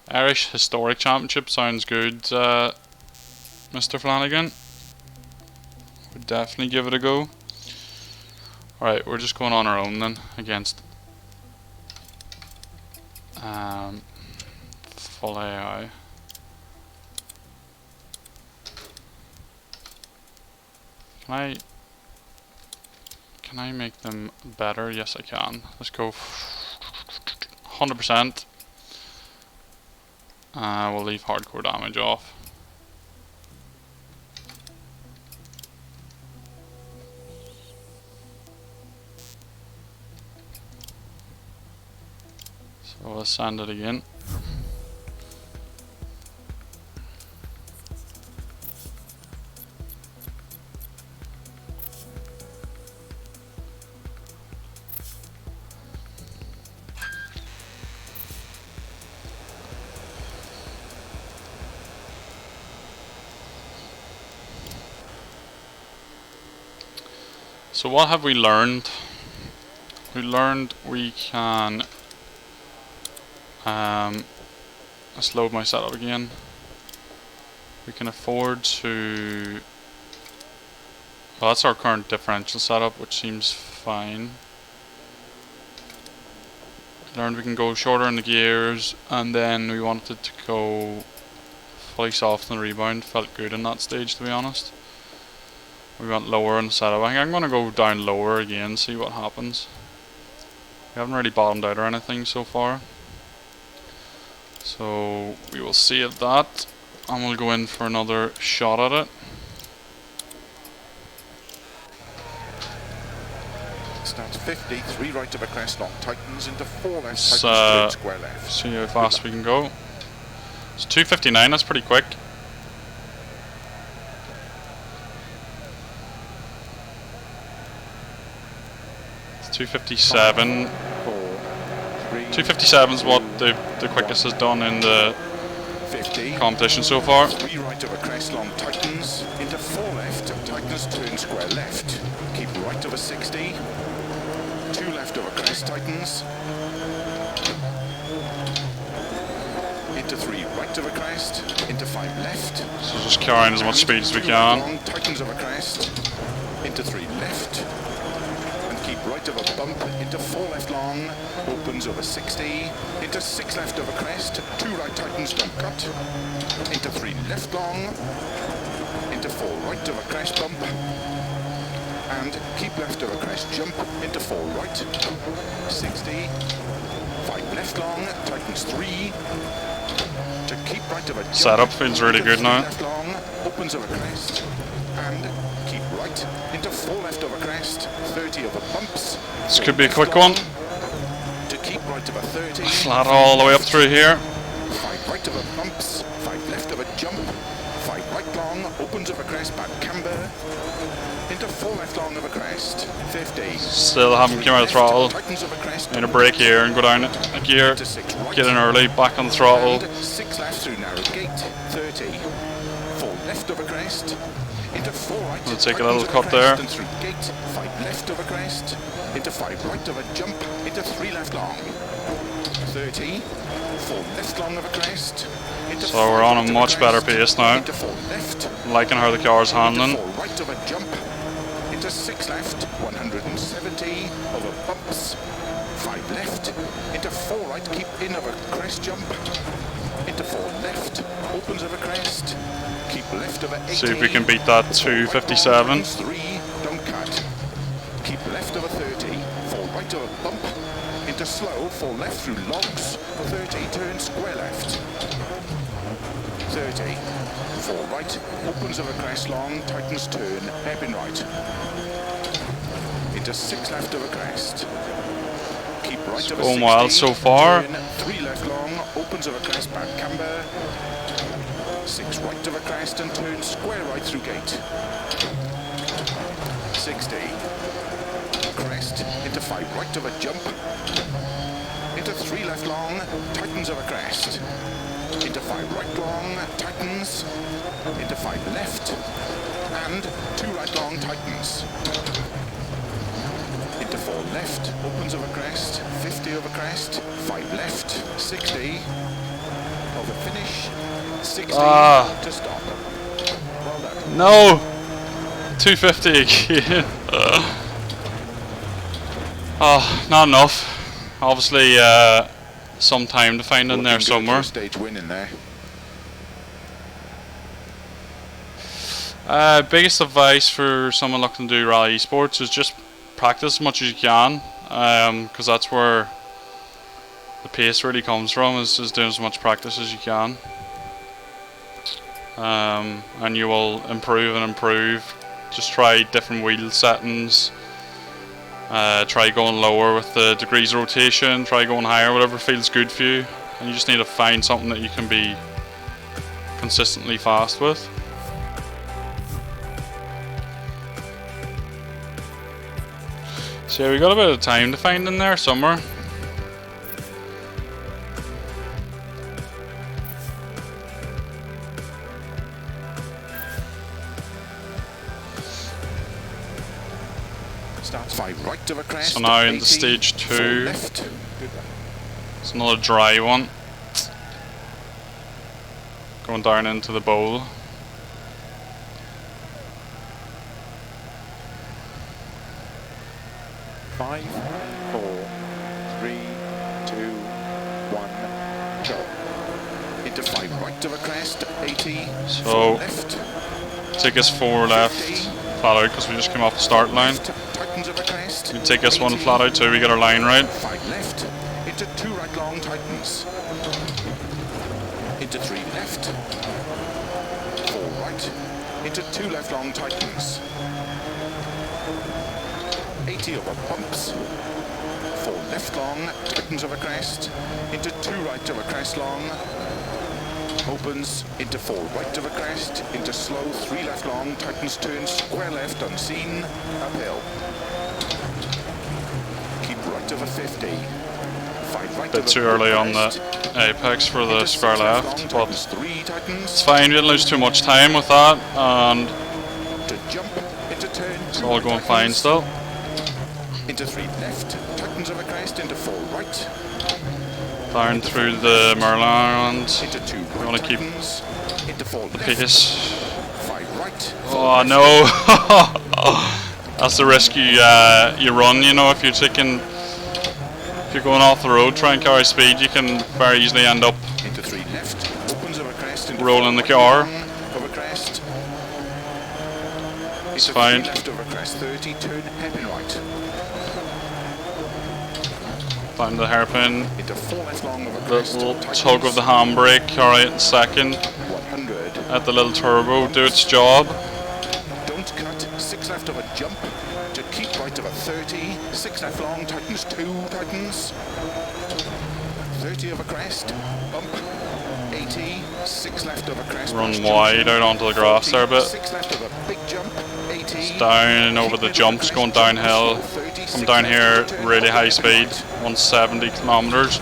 Irish Historic Championship sounds good, Mr. Flanagan. Would definitely give it a go. Alright, we're just going on our own then against full AI. Can I make them better? Yes, I can. Let's go 100%. We'll leave hardcore damage off. So we'll send it again. So what have we learned? We learned we can let's load my setup again. We can afford to, well, that's our current differential setup, which seems fine. Learned we can go shorter in the gears, and then we wanted to go fully soft in the rebound. Felt good in that stage, to be honest. We went lower in the setup. I think I'm going to go down lower again, see what happens. We haven't really bottomed out or anything so far. So we will see at that, and we'll go in for another shot at it. Starts 50, 3 right of a crest, long tightens into 4 left, tightens square left. See how fast we can go. It's 2:59, that's pretty quick. It's 2:57. 2:57 is what the quickest has done in the 50. Competition so far. 3 right of a crest, long tightens into 4 left, tightens, turn square left. Keep right of a 60. 2 left of a crest, tightens. Into 3 right of a crest, into 5 left. So just carrying as much speed as we can. Long, tightens of a crest, into 3 left. And keep right of a bump, into 4 left long, opens over 60. Into 6 left of a crest, 2 right tightens, don't cut. Into 3 left long, into 4 right of a crest bump. And keep left of a crest, jump into 4 right, 60, 5 left long, tightens 3, to keep right of a jump. Setup feels really good now. Left long, opens of a crest, and keep right into 4 left of a crest, 30 of a bumps. This could be a quick one. To keep right of a 30. Flat all the way up through here. 5 right of a bumps, 5 left of a jump, 5 right long, opens of a crest, back camber. Into 4 left long of a crest, 50. Still haven't come out of throttle. Need a brake here and go down a gear. Get in early, back on the throttle. 6 left through narrow gate, 30. 4 left of a crest, into 4 right. We'll take a little cut there. And through gate, 5 left of a crest, into 5 right of a jump, into 3 left long. 30, 4 left long of a crest, into So we're on a much better pace now. into 4 left, Liking how the car's handling. into 4 right of a jump, into 6 left, 170, over bumps, 5 left, into 4 right, keep in of a crest jump, into 4 left, opens of a crest, keep left of a 80. See if we can beat that 257. 3, don't cut, keep left of a 30, 4 right of a bump, into slow, 4 left through logs, 30, turn square left, 30, 4 right, opens of a crest long, tightens turn, hairpin right, into 6 left of a crest, keep right of a 60, Going well so far. turn, 3 left long, opens of a crest, back camber, 6 right of a crest and turn square right through gate, 60, crest, into 5 right of a jump, into 3 left long, tightens of a crest, into 5 right long, tightens, into 5 left, and 2 right long, tightens, into 4 left, opens of a crest, 50 of a crest, 5 left, 60, of a finish, 60 to stop. Well done. No! 250 again. Oh, not enough. Obviously, some time to find in there somewhere. Stage win in there. Biggest advice for someone looking to do rally esports is just practice as much as you can, because that's where the pace really comes from, is doing as much practice as you can. And you will improve and improve. Just try different wheel settings, try going lower with the degrees of rotation, try going higher, whatever feels good for you, and you just need to find something that you can be consistently fast with. So yeah, we got a bit of time to find in there somewhere. Starts 5 right of a crest. So now 80, into stage 4 2. left. It's another dry one. Going down into the bowl. Five, 4, 3, 2, 1, go. Into 5 right of a crest, 80, So 4 left, take us 4 left, flat out, because we just came off the start line. tightens of a crest. We take us 1 flat out too, we get our line right. 5 left, into 2 right long, tightens. Into 3 left, 4 right, into 2 left long, tightens. 80 over bumps, 4 left long, tightens of a crest, into 2 right of a crest long, opens, into 4 right of a crest, into slow, 3 left long, tightens turn, square left, unseen, uphill. Keep right of a 50, 5 right Bit of a too early on crest, the apex for the into square 6 left, long, but tightens 3, tightens, it's fine, we didn't lose too much time with that, and to jump, into turn, it's all going fine still. into 3 left, tightens of a crest, into 4 right, Down through the Merlin, into 2 right, we want to keep tightens, into 4 the left, pace. 5 right, Oh no! That's the risk you run, you know, if you're going off the road, trying to carry speed, you can very easily end up into 3 left, opens of a crest, into rolling the 4 right car. long of a crest, It's into fine. 3 left of a crest, 30, turn hairpin right, Down to the hairpin. into 4 left long of a crest, Little tightens, tug of the handbrake, alright in second. 100, Let the little turbo do its job. don't cut, 6 left of a jump, to keep right of a 30, 6 left long, tightens 2, tightens, 30 of a crest, bump, 80, 6 left of a crest, Run push wide out onto the grass there a bit. 6 left of a big jump, 80, Down over the jumps, going downhill. Come down here, really high speed, 170 kilometers.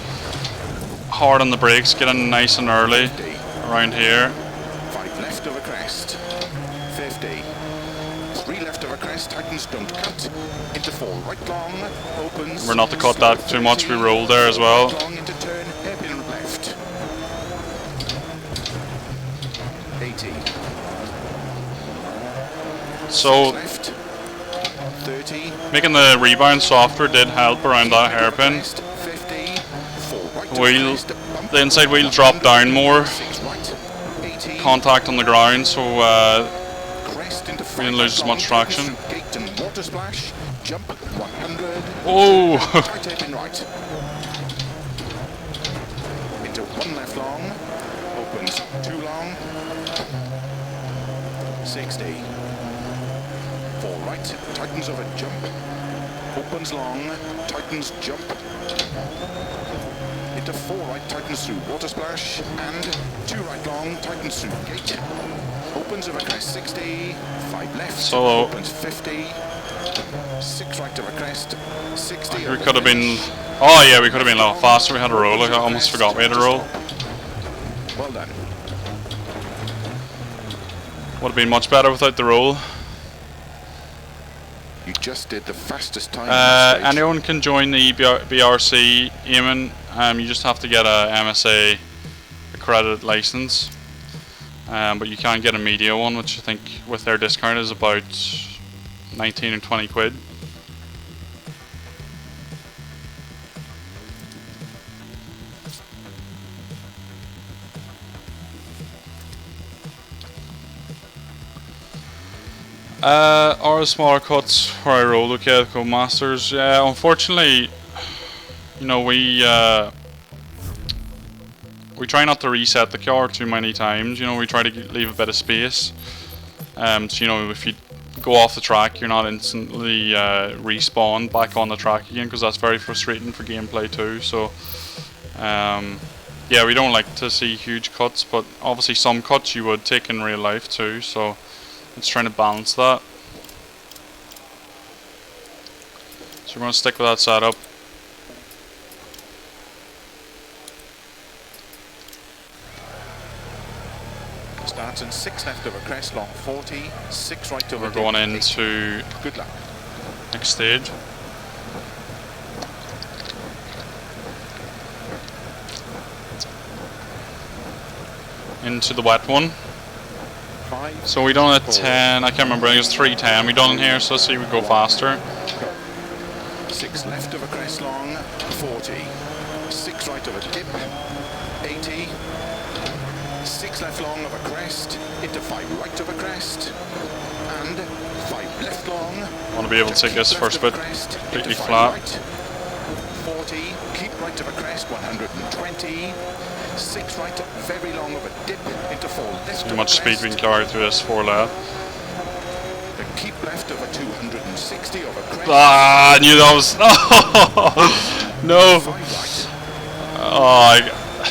Hard on the brakes, getting nice and early around here. 5 left of a crest, 50, 3 left of a crest, tightens, don't cut, into 4 right long, opens. We're not to cut that too much, we rolled there as well. Long into turn, 80. So Left. 30. making the rebound softer did help around that hairpin. 50. 4 right The to wheel, crest, bump. the inside wheel dropped down more, 6 right. 80. contact on the ground, so Crest into we didn't lose as much traction. Gate and water splash. Jump 100. Oh! Tight hairpin right. Into 1 left long. Opens 2 long. 60. 4 right. Tightens over jump. Opens long. Tightens jump. Into 4 right. Tightens through water splash. And 2 right long. Tightens through gate. Opens over crest 60. 5 left. So Opens 50. 6 right over crest. 60. we could have been. Oh yeah, we could have been a lot faster. We had a roll. I almost forgot we had a roll. Well done. Would have been much better without the roll. You just did the fastest time. on the stage. Anyone can join the eBRC aiming. You just have to get a MSA accredited license. But you can get a media one, which I think with their discount is about 19 or 20 quid. Or the smaller cuts where I rolled, okay, the Co-Masters. Yeah, unfortunately, you know, we try not to reset the car too many times. You know, we try to leave a bit of space. So, you know, if you go off the track, you're not instantly respawned back on the track again, because that's very frustrating for gameplay too. So, yeah, we don't like to see huge cuts, but obviously some cuts you would take in real life too. So, it's trying to balance that. So we're going to stick with that setup. Starts in 6 left over crest, long 40, 6 right over. We're going into Good luck. next stage. Into the wet one. 5. So we done at 10, I can't remember, I think it was 3:10 we done in here, so let's see if we go faster. 6 left over crest, long 40, 6 right over dip, 80, 6 left long over crest, into 5 right over crest, and 5 left long. I want to be able to take this first bit completely flat. 40, keep right over crest, 120, 6 right, very long over dip, into 4 left. See how much speed we can carry through this 4 left. Keep left over 260 over crest. Ah, I knew that was. No! 5 right, Oh,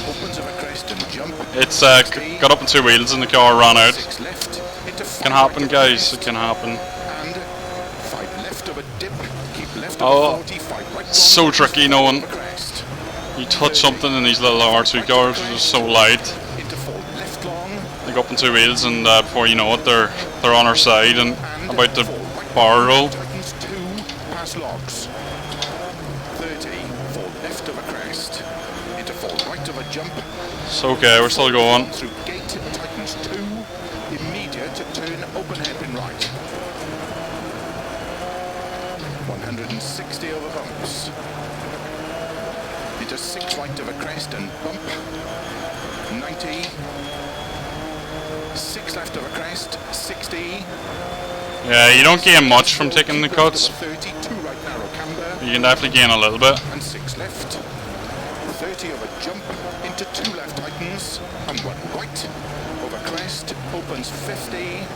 opens over crest and jump. it's got up on 2 wheels and the car ran out. 6 left, into 5 Can happen, right over guys, crest. it can happen. And 5 left over dip, keep left Oh, over 40, 5 right. so tricky knowing. over crest. You touch something in these little R2 cars, which is so light. Into 4 left long, They go up on 2 wheels, and before you know it, they're on our side and about to 4 right bar roll. tightens 2, pass logs. 30, 4 left over crest, into 4 right over jump. It's okay, we're still going. Through gate, tightens 2, immediate turn, open hairpin right. 160 over bumps. Into 6 right over crest and bump. 90. 6 left over crest, 60. Yeah, you don't gain much from taking the cuts. 30, 2 right narrow camber. You can definitely gain a little bit. And 6 left. 30 over jump, into 2 left tightens, and 1 right. Over crest, opens 50.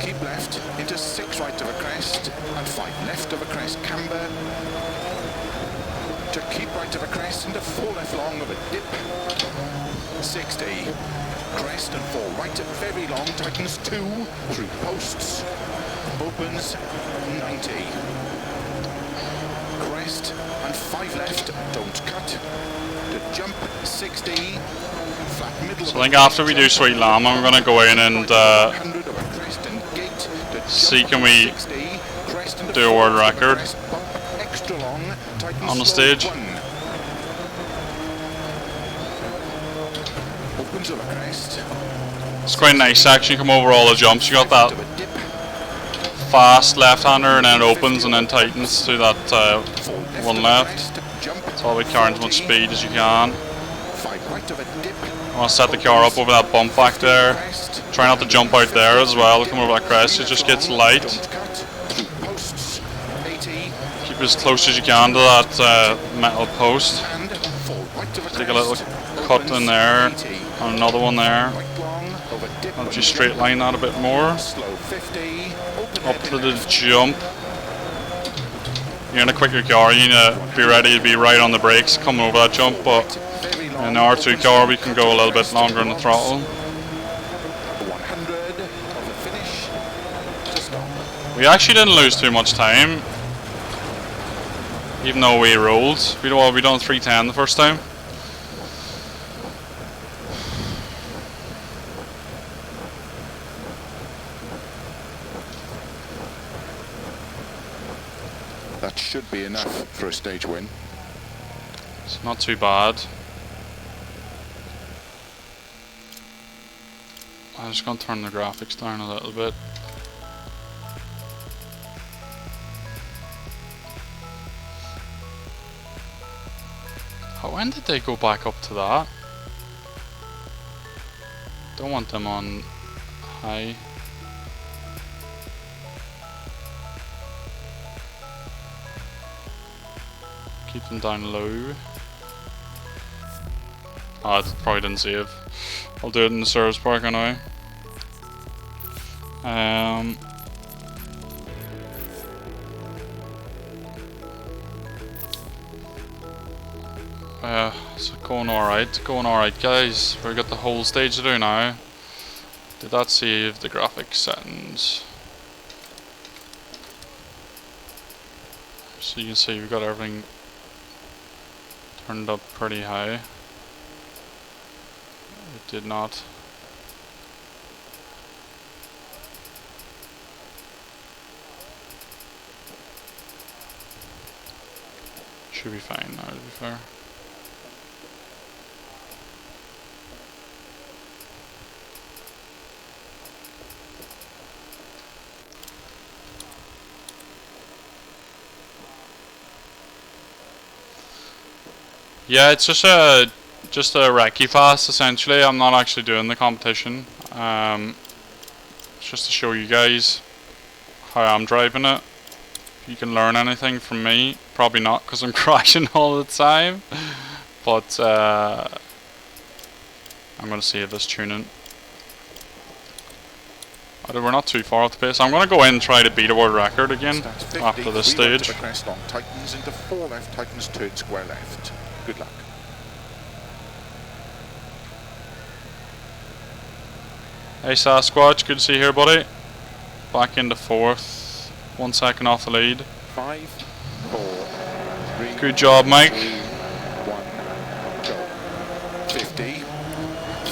Keep left, into 6 right over crest, and 5 left over crest, camber. To keep right over crest, into 4 left long over dip. 60. Crest and 4 right, very long, tightens 2, through posts. Opens 90. Crest and 5 left, don't cut. To jump 60, flat middle. So I think after we do Sweet Lamb, I'm going to go in and see can we do a world record on the stage. Opens over crest. It's quite a nice section. You come over all the jumps. You got that fast left-hander, and then it opens and then tightens to that one left. It's all about carrying as much speed as you can. I want to set the car up over that bump back there. Try not to jump out there as well. Come over that crest. It just gets light. Keep as close as you can to that metal post. Take a little cut in there and another one there. I'll just straight line that a bit more. Up to the jump. You're in a quicker car, you need to be ready to be right on the brakes coming over that jump, but in the R2 car we can go a little bit longer on the throttle. We actually didn't lose too much time, even though we rolled. We done 310 the first time. That should be enough for a stage win. It's not too bad. I'm just going to turn the graphics down a little bit. When did they go back up to that? Don't want them on high. Keep them down low. Ah, it probably didn't save. I'll do it in the service park anyway. So going alright guys. We've got the whole stage to do now. Did that save the graphics settings? So you can see we've got everything turned up pretty high. It did not. Should be fine now, to be fair. Yeah, it's just a recce pass essentially. I'm not actually doing the competition. It's just to show you guys how I'm driving it. If you can learn anything from me, probably not, because I'm crashing all the time. But I'm gonna save this tuning. We're not too far off the pace. I'm gonna go in and try to beat a world record again after this stage. Crest long tightens into 4 left, tightens turn square left. Good luck. Hey Sasquatch, good to see you here, buddy. Back into 4th, 1 second off the lead. 5, 4, 3. Good job, Mike. 2, 1, go. 50.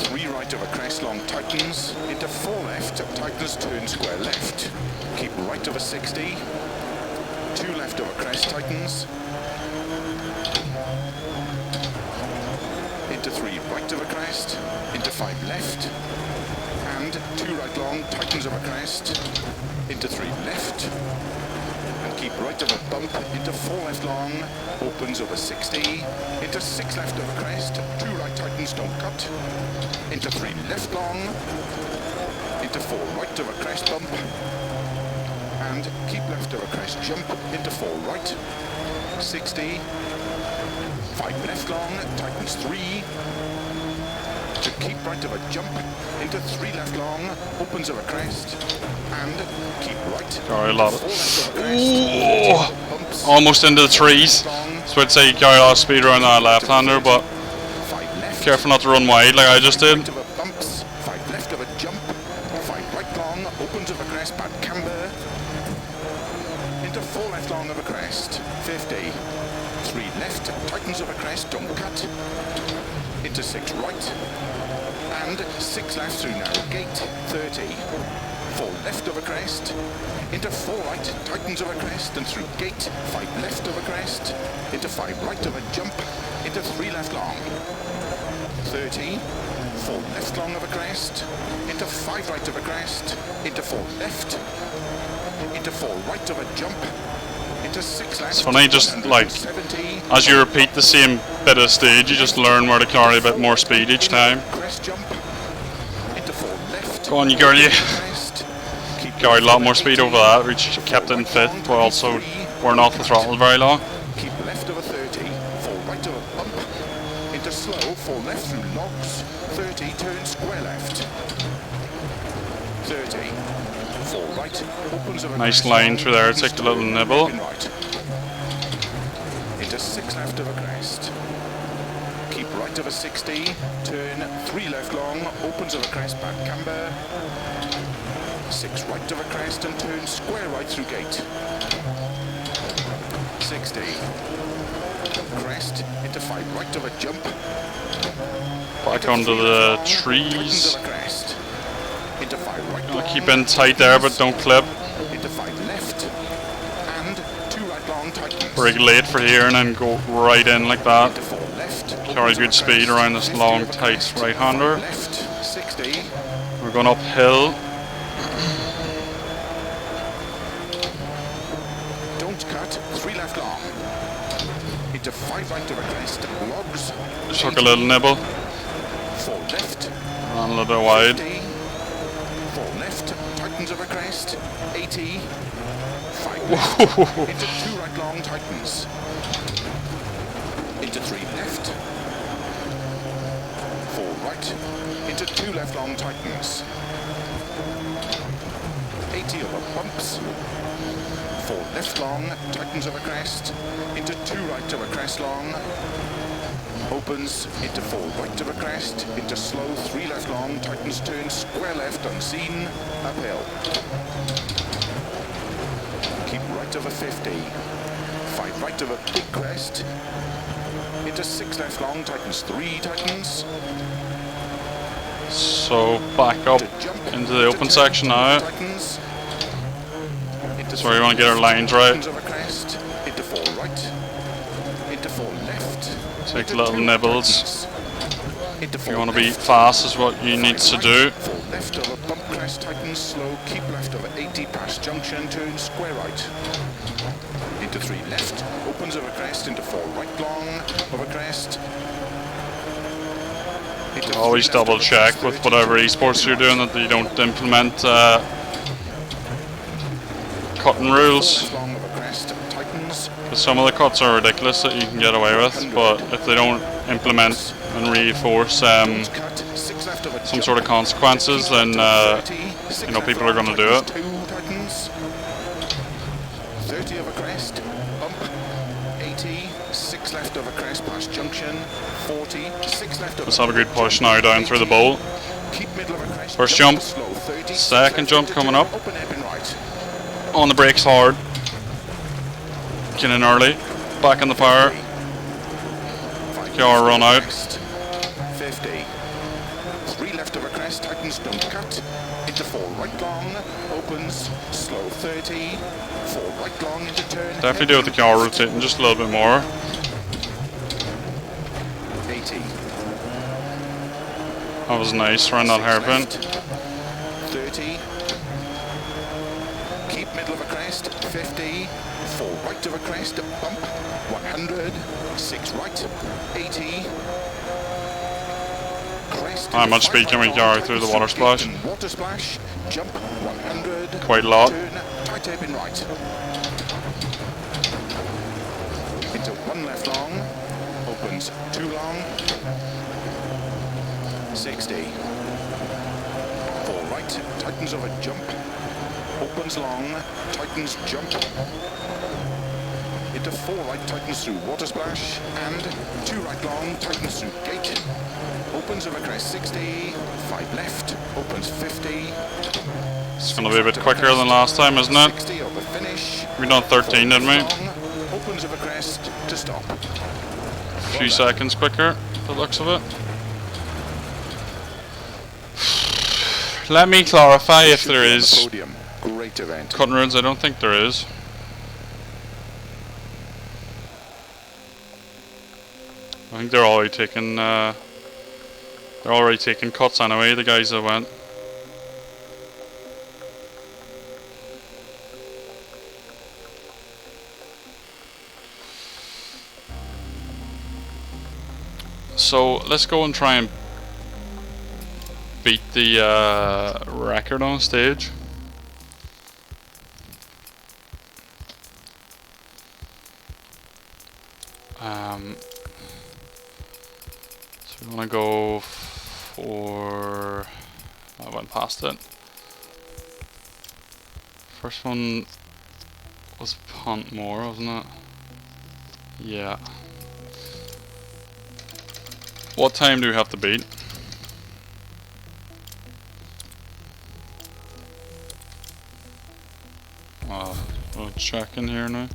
3 right over crest long tightens into 4 left, tightens turn square left. Keep right over 60. 2 left over crest tightens. Into 3 right over crest, into 5 left, and 2 right long, tightens over crest, into 3 left, and keep right over bump, into 4 left long, opens over 60, into 6 left over crest, 2 right tightens, don't cut, into 3 left long, into 4 right over crest bump, and keep left over crest jump, into 4 right, 60, 5 left long, tightens 3, to keep right of a jump, into 3 left long, opens of a crest, and keep right. Sorry, a lot of almost into the trees. So I'd say you carry a lot of speed around that left-hander, but careful not to run wide like I just did. 5 left of a jump, 5 right long, opens of a crest, bad camber, into 4 left long of a crest, 50. 3 left, tightens of a crest, don't cut, into 6 right, and 6 left through narrow gate, 30, 4 left of a crest, into 4 right, tightens of a crest, and through gate, 5 left of a crest, into 5 right of a jump, into 3 left long. 30, 4 left long of a crest, into 5 right of a crest, into 4 left, into 4 right of a jump, into 6 left. It's funny, just like, 70, as you repeat the same bit of stage, you just learn where to carry a bit more speed each time. crest jump, into 4 left. Go on, you girl, you. Crest, keep Carried a lot more speed over that, which kept it in fifth, but also weren't off the throttle very long. keep left of a 30, 4 right of a bump, into slow, 4 left through logs, 30, turn square left. 30, 4 right, opens of a Nice crest line long, through there, take the little nibble. right. Into 6 left of a crest. Keep right of a 60, turn 3 left long, opens of a crest, back camber. 6 right of a crest and turn square right through gate. 60. Crest into 5 right of a jump. Back Into onto 3 the left long, trees. tightens of a crest. Into 5 right long, Keep in tight there, but don't clip. into 5 left and 2 right long, tightens. Brake late for here and then go right in like that. Into 4 left. Carry good speed around this long, tight right-hander. Left 60. We're going uphill. Don't cut. 3 left long. Into 5 right of a crest. Logs. Just took a little nibble. 4 left. Ran a little bit wide. 50. 4 left. Tightens of a crest. 80. 5 left. Into 2 right long. Tightens. Into 3 left. 4 right. Into 2 left long. Tightens. 80 over bumps. 4 left long, tightens of a crest, into 2 right of a crest long, opens into 4 right of a crest, into slow 3 left long, tightens turn square left unseen, uphill. Keep right of a 50, 5 right of a big crest, into 6 left long, tightens 3, tightens. So back up into the open section now. Tightens. That's where you want to get our lines right. Into 4 right, into 4 left. Take into little 2 nibbles. Into If 4 you want to be left, fast is what you need to do. 4 left over bump crest, tightens slow, keep left over 80 past junction, turn square right. Into 3 left, opens over crest, into 4 right long, over crest. Into Always 3 left double over check crest, with 30, whatever turn esports you're right. doing that you don't implement cutting 4 rules. left long over crest, tightens. Because some of the cuts are ridiculous that you can get away with, but if they don't implement and reinforce Cut, 6 left over some jump. sort of consequences, then you know people are going to do it. 2 tightens. 30 over crest, bump, 80, 6 left over crest past junction, 40, 6 left over. Let's have a good push now down through the bowl. Keep middle of a crest. First jump, slow, 30, second jump coming up. Open hairpin right. On the brakes hard. Get in early. Back in the power. 5 Car run out. crest, 50. 3 left over crest, tightens, don't cut. Into 4 right long, opens, slow 30. 4 right long into turn. Definitely do with the car rotating just a little bit more. 80. That was nice around that hairpin. 30. Keep middle of a crest. 50. 4 right of a crest. Bump. 100. 6 right. 80. Crest. How much speed can we carry through the water splash? Water splash. Jump. 100. Quite a lot. Turn. Tight hairpin right. Into 1 left long. Opens 2 long. 60. 4 right, tightens over jump, opens long, tightens jump, into 4 right, tightens through water splash, and 2 right long, tightens through gate, opens over crest 60, 5 left, opens 50. It's going to be a bit quicker than last time, isn't it? 60 over finish. We done 13, didn't we? Long, opens over crest to stop. A few seconds quicker, the looks of it. Let me clarify if there is Podium. Great event. cutting rules. I don't think there is. I think they're already taking cuts anyway, the guys that went. So let's go and try and beat the record on stage. So we want to go for... I went past it. First one was punt more, wasn't it? Yeah. What time do we have to beat? We'll check in here now.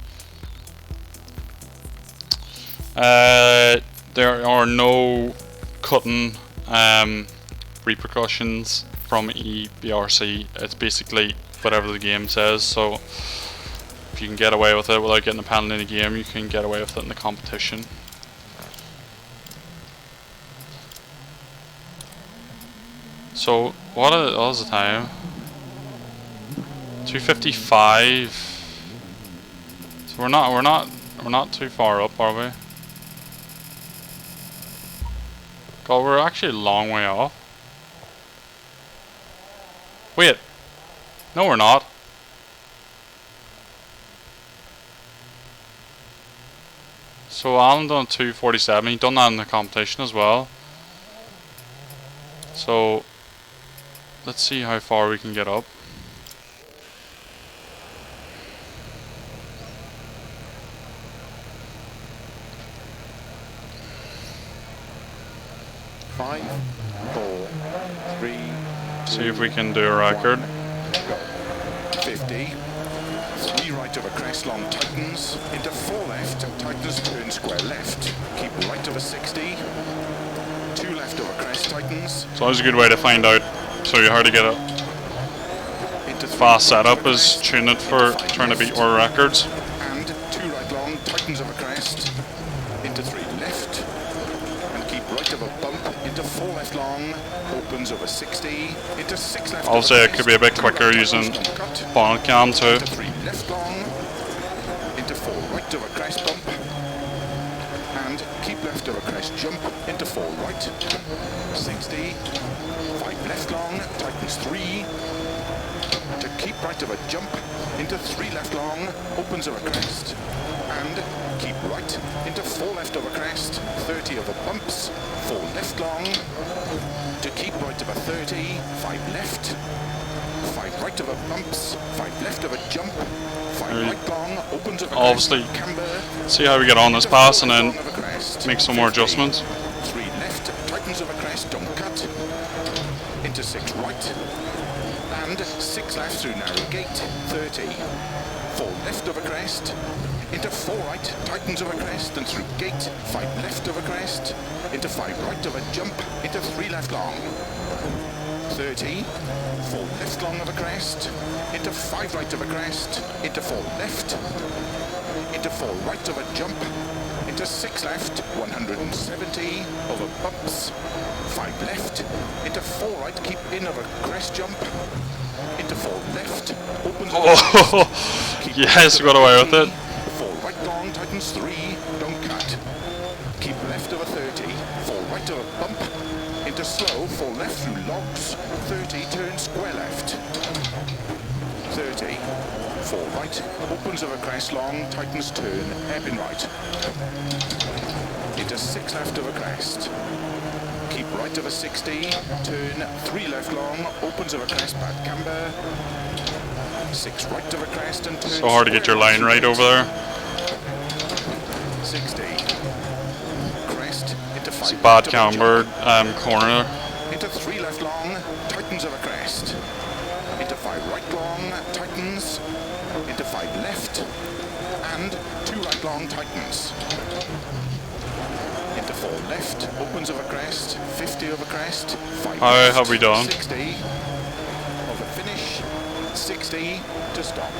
There are no cutting repercussions from eBRC. It's basically whatever the game says, so if you can get away with it without getting a penalty in the game, you can get away with it in the competition. So what is the time? 2:55. So we're not too far up, are we? God, we're actually a long way off. Wait. No, we're not. So Alan done 2:47. He done that in the competition as well. So let's see how far we can get up. Five, four, three. See if we can do a record. 50. 3 right over crest long tightens. Into 4 left. Tightens turn square left. Keep right over 60. 2 left over crest tightens. It's always a good way to find out. So you hard to get a fast setup is tune it for trying to beat world records. And 2 right long tightens over crest. Into 3 left. And keep right over bump. Into 4 left long. Opens over 60. Into 6 left. Obviously it could be a bit quicker using bonnet cam too. Into 3 left long. Into 4 right over crest bump. And keep left over crest jump. Into 4 right. 60. 5 left long. Tightens 3. To keep right over jump. Into 3 left long. Opens over crest. And keep right. Into 4 left over crest. 30 over bumps. 4 left long. To keep right over 30. 5 left. 5 right over bumps. 5 left over jump. 5 right long. Opens over obviously crest. Camber. See how we get on this pass and then make some more adjustments. 3 left. Tightens over crest. Don't cut. Into 6 right. And 6 left through narrow gate. 30. 4 left over crest. Into 4 right, tightens over crest and through gate. 5 left over crest. Into 5 right over jump. Into 3 left long. 30. 4 left long over crest. Into 5 right over crest. Into 4 left. Into 4 right over jump. Into 6 left. 170 over bumps. 5 left. Into 4 right. Keep in over crest jump. Into 4 left. Opens Oh, yes, we got away with it. 4 right long, tightens 3, don't cut. Keep left over 30, 4 right over bump. Into slow, 4 left through logs. 30, turn square left. 30, 4 right, opens over crest long, tightens turn, hairpin right. Into 6 left over crest. Keep right over 60, turn 3 left long, opens over crest, bad camber. 6 right over crest and turn. So hard to get your line right over there. 60. Crest into 5. It's a bad camber corner. Into 3 left long, tightens over crest. Into 5 right long, tightens. Into 5 left. And 2 right long, tightens. Into 4 left, opens over crest. 50 over crest. 5 How left, have we done? 60. Over finish. 60 to stop.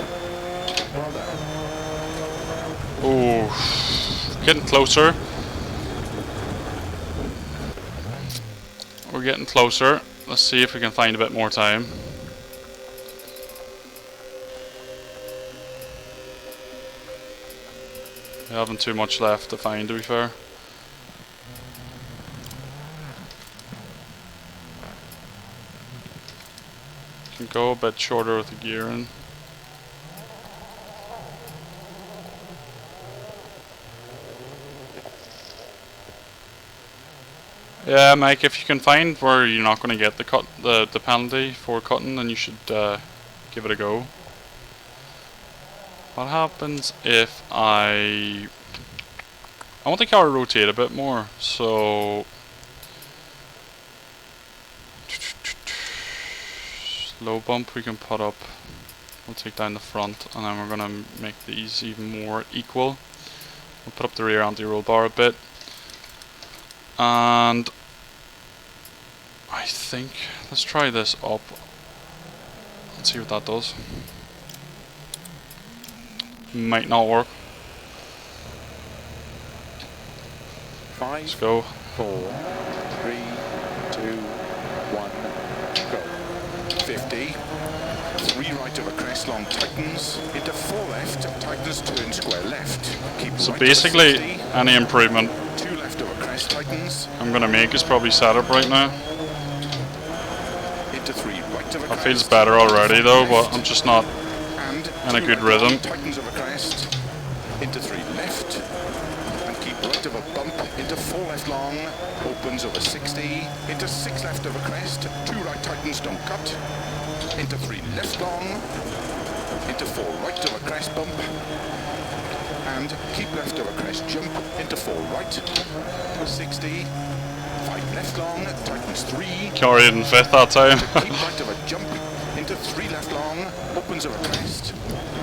Well done. Oh, getting closer. we're getting closer. Let's see if we can find a bit more time. We haven't too much left to find, to be fair. Can go a bit shorter with the gearing. Yeah, Mike, if you can find where you're not going to get the penalty for cutting, then you should give it a go. What happens if I want the car to rotate a bit more, so low bump we can put up. We'll take down the front, and then we're going to make these even more equal. We'll put up the rear anti-roll bar a bit. And I think, let's try this up. Let's see what that does. Might not work. 5, let's go. 4, 3, 2, 1, go. 50. 3 right over crest long, tightens into 4 left, tightens, turn square left. Keep So right basically, 60, any improvement 2 left over crest, tightens I'm going to make is probably set up right now. into 3 right over That crest. feels better already though, but I'm just not And in a good rhythm. Tightens over crest into 3 left, and keep right over bump into 4 left long, opens over 60 into 6 left over crest, 2 right tightens, don't cut into 3 left long, into 4 right over crest bump, and keep left over crest jump into 4 right, 60, 5 left long, tightens 3. Carried in fifth that time. Keep right over jump into 3 left long, opens over crest,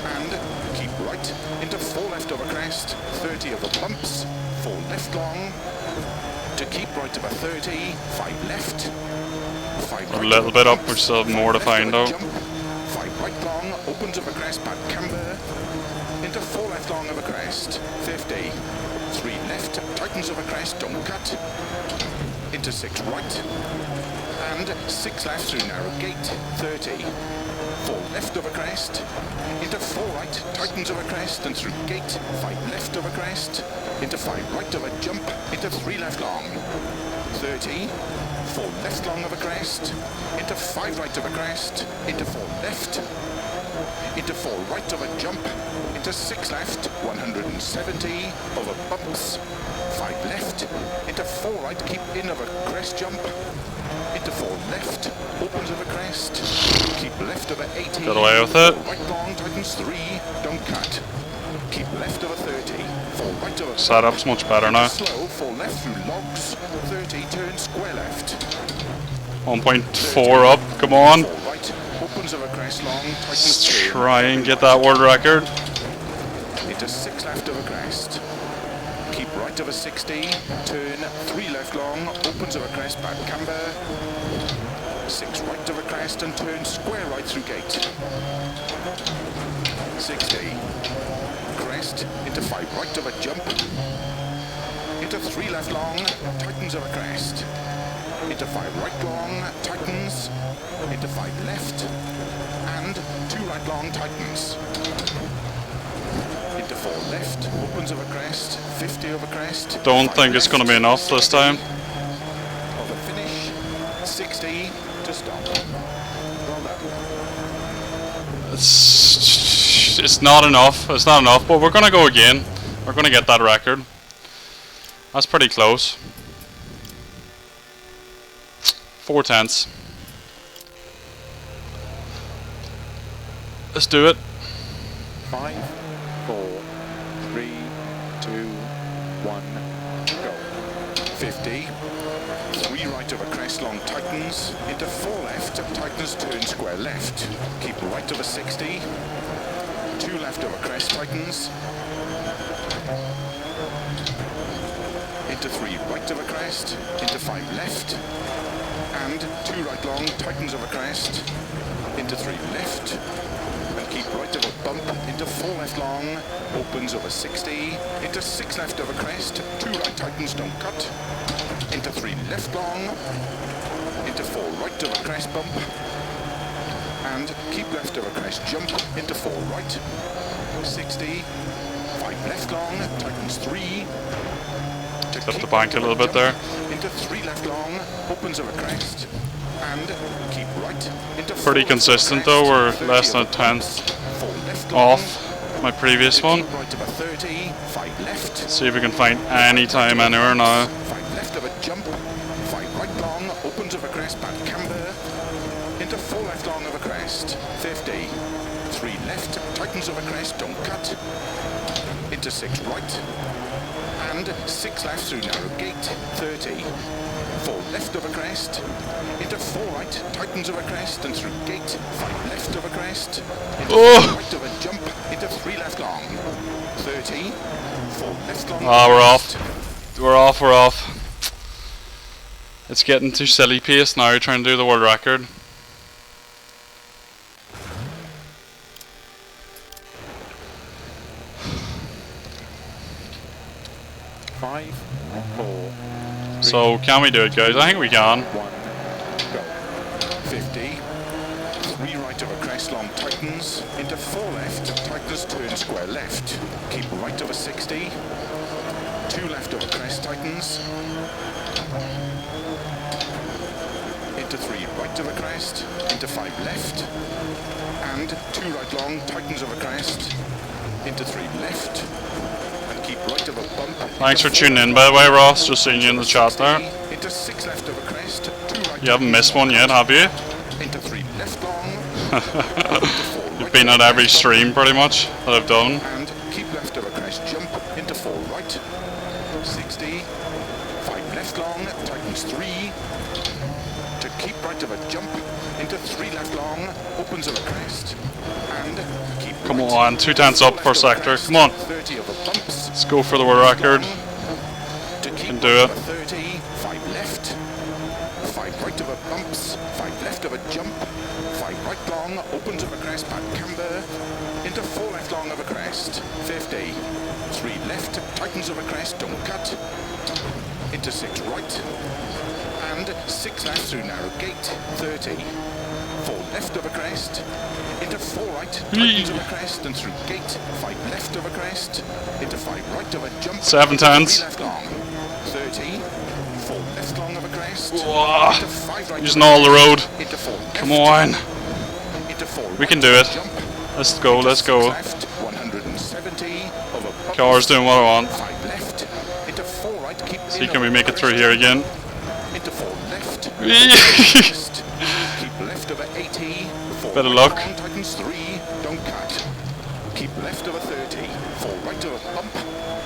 and keep right into 4 left over crest, 30 over bumps, 4 left long, to keep right over 30, 5 left, 5 A right little over bit up, bumps, we still have 5 more to left find over out. jump, 5 right long, opens over crest, back camber, into 4 left long over crest, 50, 3 left, tightens over crest, don't cut, into 6 right, and 6 left through narrow gate, 30, 4 left over crest, into 4 right, tightens over crest, and through gate, 5 left over crest, into 5 right over jump, into 3 left long, 30, 4 left long over crest, into 5 right over crest, into 4 left, into 4 right over jump, into 6 left, 170, over bumps, 5 left, into 4 right, keep in over crest jump, into 4 left, opens over crest, keep left over 80, Got away with it. 4 right long, tightens 3, don't cut, keep left over 30, 4 right over Setup's much better now. slow, 4 left through logs, 30, turn square left, 1.4 up, come on. 4 right, opens over crest long, tightens Let's 2, try and get that world record. into 6 left over crest, keep right over 60, turn 3 left long, opens over crest, back camber, 6 right over crest and turn square right through gate, 60, crest, into 5 right over jump, into 3 left long, tightens over crest, into 5 right long, tightens, into 5 left, and 2 right long, tightens, into 4 left, opens over crest, 50 over crest. Don't 5 think it's left, going to be enough this time. over finish, 60 to stop. Well done. It's not enough. It's not enough, but we're going to go again. We're going to get that record. That's pretty close. 4/10. Let's do it. 5, 4, 3, 2, 1, go. 50. 3 right over crest long, tightens. Into 4 left, tightens, turn square left. Keep right over 60. 2 left over crest, tightens. Into 3 right over crest. Into 5 left. And 2 right long, tightens over crest. Into 3 left. And keep right over bump, into 4 left long, opens over 60, into 6 left over crest, 2 right tightens, don't cut, into 3 left long, into 4 right of a crest bump, and keep left of a crest jump into 4 right, 60, 5 left long, tightens 3, Up the bank a little bit there. into 3 left long, opens of a crest, and keep right into 4 Pretty consistent though, we're less than a tenth off my previous one. Right of a 30, 5 left. See if we can find any time anywhere now. 5 left of a jump, 5 right long, opens of a crest, back camber, into 4 left long of a crest, 50, 3 left, tightens of a crest, don't cut, into 6 right, and 6 left through narrow gate, 30, 4 left of a crest, into 4 right, tightens of a crest, and through gate, 5 left of a crest, into 4 right of a jump, into 3 left long, 30, 4 left long. Ah, we're off. We're off. It's getting too silly pace now, trying to do the world record. Five, 4, So, can we do it, guys? I think we can. 1, go. 50, 3 right of a crest long tightens, into 4 left, tightens, turn square left, keep right of a 60, 2 left of a crest tightens, into 3 right of a crest, into 5 left, and 2 right long, tightens of a crest, into 3 left, and keep right of a bump. Thanks for tuning in, by the way, Ross. Just seeing you in the chat there. Into 6 left of a crest, 2 right. You haven't missed one yet, have you? Into 3 left long. You've been at every stream, pretty much, that I've done. And keep left of a crest, jump into 4 right, 60, 5 left long, tightens 3, to keep right of a jump, into 3 left long, opens of a crest, and keep Come right, on, 2 tenths up per sector. Come on, 30 of a bumps, let's go for the world record. to keep Can do right it. of a 30, 5 left, 5 right of a bumps, 5 left of a jump, 5 right long, opens of a crest, back camber, into 4 left long of a crest, 50, 3 left, tightens of a crest, don't cut, into 6 right, and 6 left through narrow gate, 30, 4 left of a crest, into 4 right, tightens of a crest, and through gate, 5 left of a crest, into 5 right of a jump, 7 tenths. 3 left long, 30, 4 left long of a crest, Whoa. into 5 right Using of a all the road. crest, into 4 left, Come on. into 4 We can right do of a it. jump, Let's go, let's into 6 go. left, 170 of a bump, Car's doing what I want. 5 left, into 4 right, keep See, in can we of make a it through crest, here again? into 4 left, Bit keep left of a 80, 4 of right luck. long, tightens 3, don't cut, keep left of a 30, 4 right of a bump,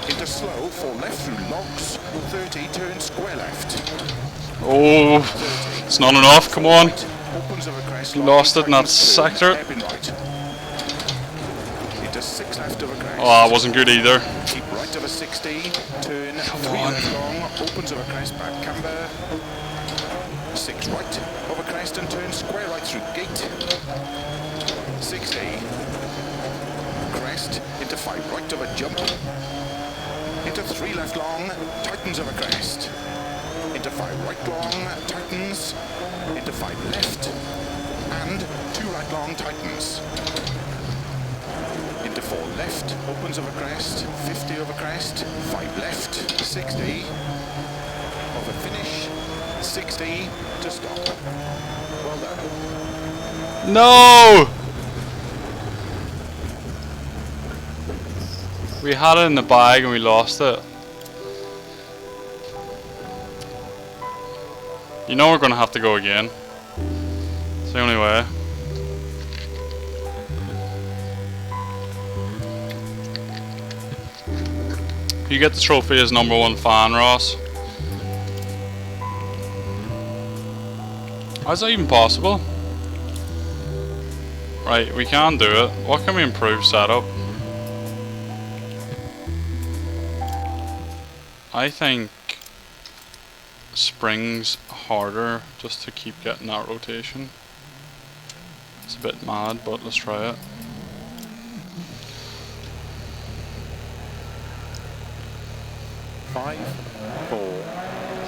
into slow, 4 left through logs, 30, turn square left, Oh, 30, it's not enough, come on. opens of a crest, Lost it in that tightens, turn, sector. hairpin right, into 6 left of a crest, Oh, that wasn't good either. keep right of a 60, turn 3 on. left long, opens of a crest, back camber, 6 right of a crest and turn square right through gate, 60, crest, into 5 right of a jump, into 3 left long, tightens of a crest, into 5 right long, tightens, into 5 left, and 2 right long, tightens, into 4 left, opens of a crest, 50 of a crest, 5 left, 60, of a finish, 60 to stop. Well done. No! We had it in the bag and we lost it. You know we're gonna have to go again. It's the only way. You get the trophy as #1 fan, Ross. How's that even possible? Right, we can do it. What can we improve setup? I think springs harder just to keep getting that rotation. It's a bit mad, but let's try it. Five, 4,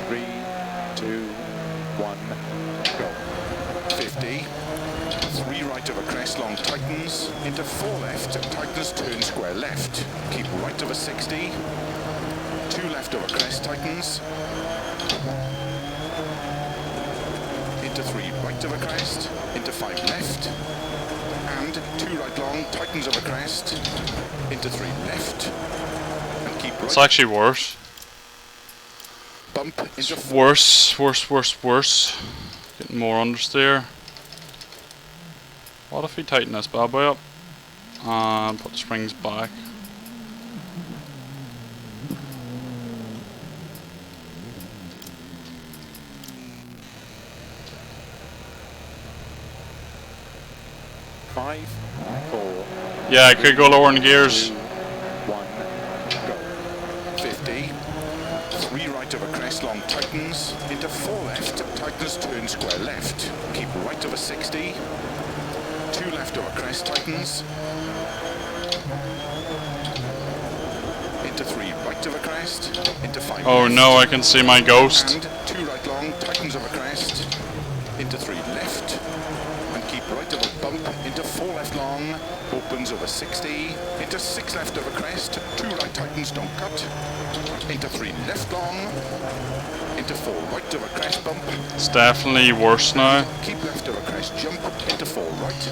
3, 2, 1. 50. 3 right over crest long tightens, into 4 left, tightens, turn square left. Keep right over 60. 2 left over crest tightens. Into 3 right over crest, into 5 left. And 2 right long, tightens over crest, into 3 left. And keep right. It's actually worse. Bump into It's worse. Getting more understeer. What if we tighten this bad boy up and put the springs back? Five, 4. Yeah, I could go lower in gears. 2, 1, go. 50. 3 right over crest long tightens, into 4 left, tightens, turn square left. Keep right over 60. 2 left over crest tightens. Into 3 right over crest, into 5 Oh left. no, I can see my ghost. And 2 right long, tightens over crest, into 3 left. And keep right over bump, into 4 left long, opens over 60, into 6 left over crest, 2 right tightens, don't cut, into 3 left long, into 4 right over crest bump, It's definitely worse now. keep left over crest jump, into 4 right,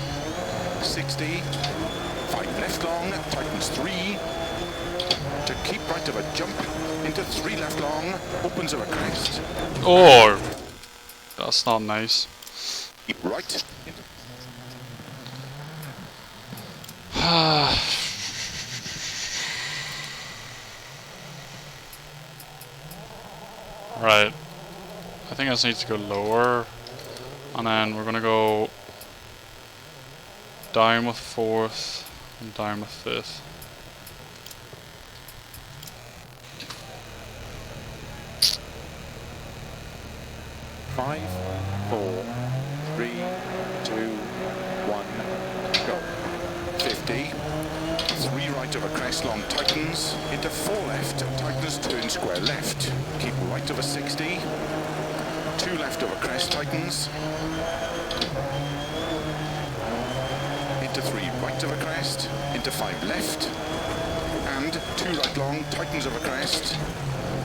60, 5 left long, tightens 3, to keep right over jump, into 3 left long, opens over crest, Oh, that's not nice. keep right, Right. I think I just need to go lower. And then we're gonna go down with 4th and down with 5th. Five, 4, 3, 2, 1, go. 50. 3 right over crest long tightens, into 4 left, tightens, turn square left. Keep right over 60. 2 left over crest tightens. Into 3 right over crest, into 5 left. And 2 right long, tightens over crest,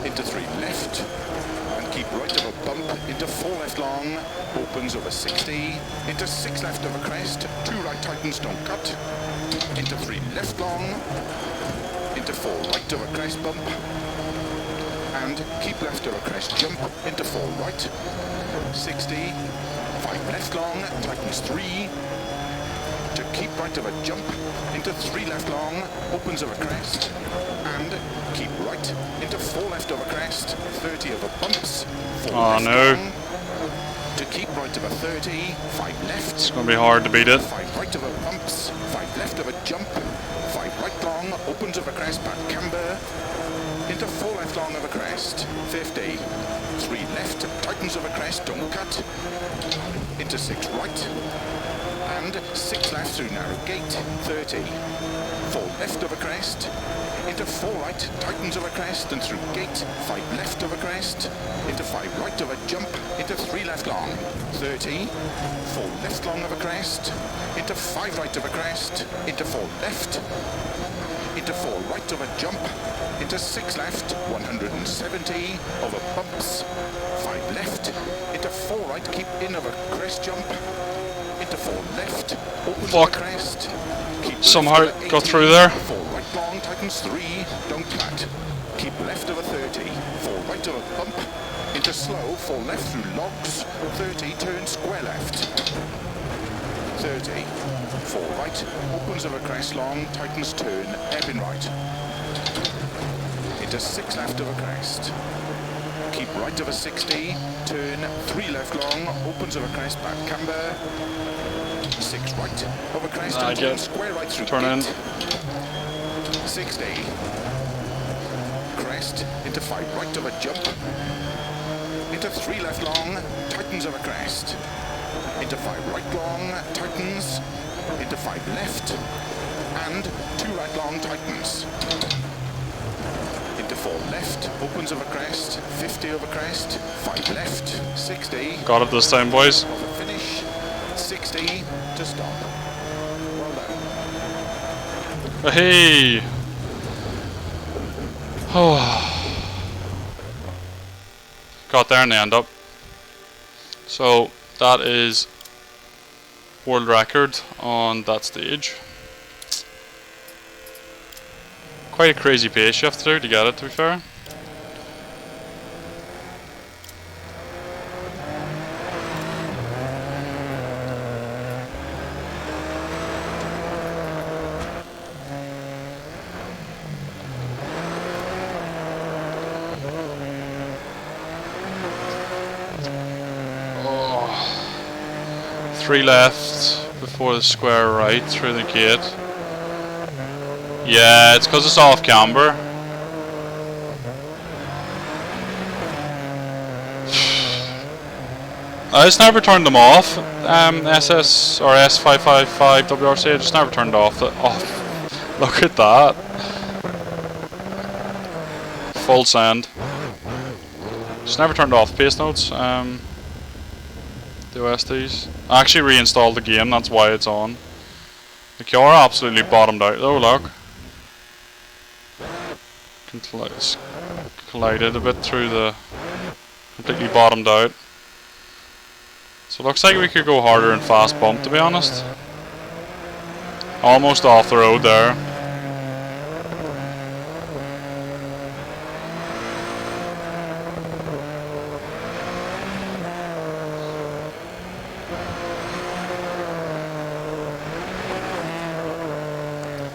into 3 left. And keep right over bump, into 4 left long, opens over 60, into 6 left over crest, 2 right tightens, don't cut, into 3 left long, into 4 right over crest bump, and keep left over crest jump, into 4 right, 60, 5 left long, tightens 3, to keep right over jump, into 3 left long, opens over crest, and keep right, into 4 left over crest, 30 over bumps, 4 Oh left no. long, to keep right over 30, 5 left, It's gonna be hard to beat it. 5 right over bumps, 5 left over jump, 5 right long, opens over crest, back camber, into 4 left long over crest, 50, 3 left, tightens over crest, don't cut, into 6 right, and 6 left through narrow gate, 30, 4 left over crest, into 4 right, tightens over crest, and through gate, 5 left over crest, into 5 right over jump, into 3 left long, 30, 4 left long over crest, into 5 right over crest, into 4 left, into 4 right over jump, into 6 left, 170, over bumps, 5 left, into 4 right, keep in over crest jump, into 4 left, opens over crest, keep Somehow left over got 80, through there. 4 right long, tightens 3, don't cut, keep left over 30, 4 right over bump, into slow, 4 left through logs, 30, turn square left, 30, 4 right, opens over crest long, tightens turn, hairpin right, into 6 left over crest, keep right over 60, turn 3 left long, opens over crest, back camber, 6 right over crest, and turn square right through turn in. gate, 60, crest, into 5 right over jump, into 3 left long, tightens over crest, into 5 right long, tightens, into 5 left, and 2 right long, tightens, into 4 left, opens over crest, 50 over crest, 5 left, 60, Got it this time, boys. over finish, 60 to stop. Well done. Hey! Oh. Got there in the end up. So that is world record on that stage. Quite a crazy pace you have to do to get it, to be fair. Oh. 3 left before the square right through the gate. Yeah, it's because it's off camber. I just never turned them off. SS or S555 WRC, I just never turned off. Look at that. Full send. Just never turned off pace notes. The OSTs. I actually reinstalled the game, that's why it's on. The Kiora absolutely bottomed out though, look. Collided a bit through the... completely bottomed out. So it looks like we could go harder in fast bump, to be honest. Almost off the road there.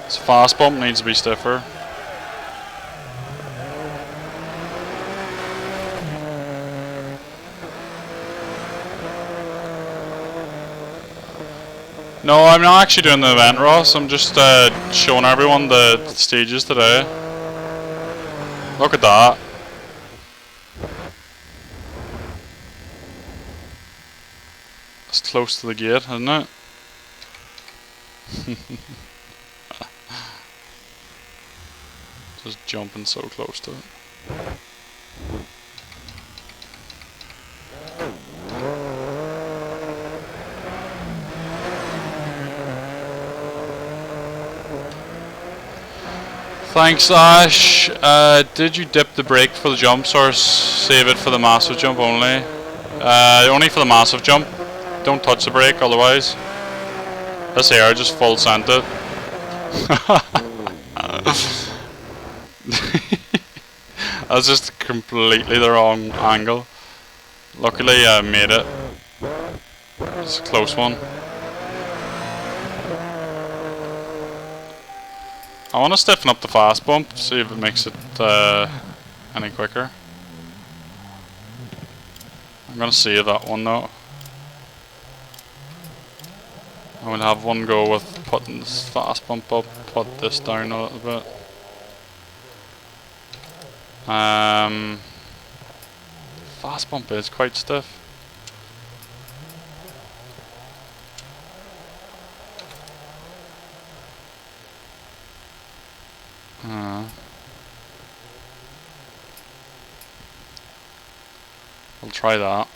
This fast bump needs to be stiffer. No, I'm not actually doing the event, Ross. I'm just showing everyone the stages today. Look at that. It's close to the gate, isn't it? Just jumping so close to it. Thanks, Ash. Did you dip the brake for the jumps or save it for the massive jump only? Only for the massive jump. Don't touch the brake otherwise. This here, I just full sent it. That's just completely the wrong angle. Luckily I made it. It's a close one. I want to stiffen up the fast bump, see if it makes it any quicker. I'm going to save that one though. I will have one go with putting this fast bump up, put this down a little bit. Fast bump is quite stiff. We'll try that.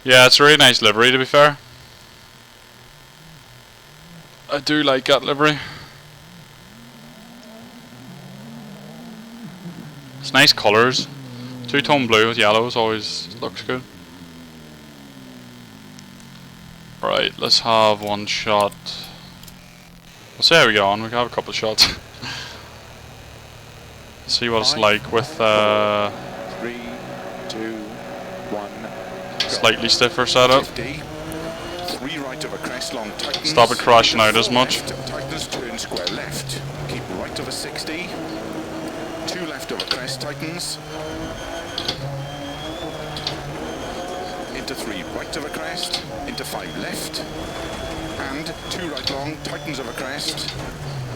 Yeah, it's a really nice livery, to be fair. I do like that livery. It's nice colours. Two-tone blue with yellows always looks good. Right, let's have one shot. We'll see how we get on. We can have a couple of shots. See what it's like with 3, 2, 1. Slightly stiffer setup. 50. 3 right of a crest long tightens. Stop it crashing out as much. Tightens, turn square left. Keep right of a 60. 2 left of a crest tightens. Into 3 right of a crest. Into 5 left. And 2 right long tightens of a crest.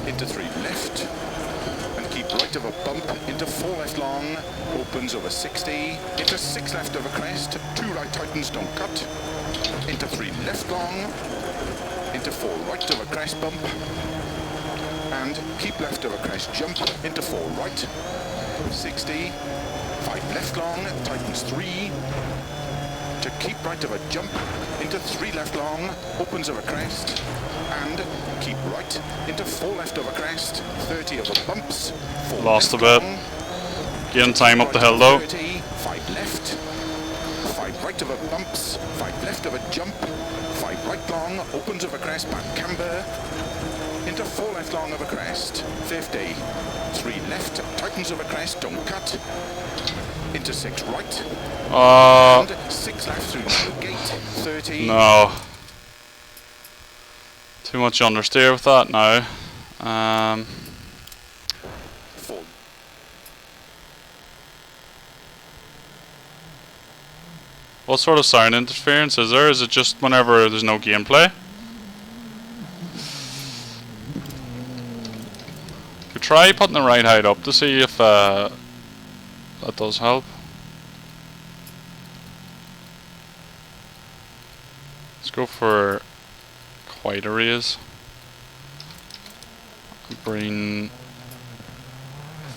Into 3 left. Keep right of a bump, into 4 left long, opens over 60, into 6 left of a crest, 2 right tightens, don't cut, into 3 left long, into 4 right of a crest bump, and keep left of a crest jump, into 4 right, 60, 5 left long, tightens 3, to keep right of a jump, into 3 left long, opens of a crest, and keep right, into 4 left of a crest, 30 over bumps, 4 Lost a left bit. long, Getting time up the right hill of though. 30, 5 left, 5 right of a bumps, 5 left of a jump, 5 right long, opens of a crest, back camber, into 4 left long of a crest, 50, 3 left, tightens of a crest, don't cut, into 6 right, and 6 left through the gate, 30. No. Too much understeer with that now. 4. What sort of sound interference is there? Is it just whenever there's no gameplay? Could try putting the right height up to see if that does help. Let's go for quite a raise. Bring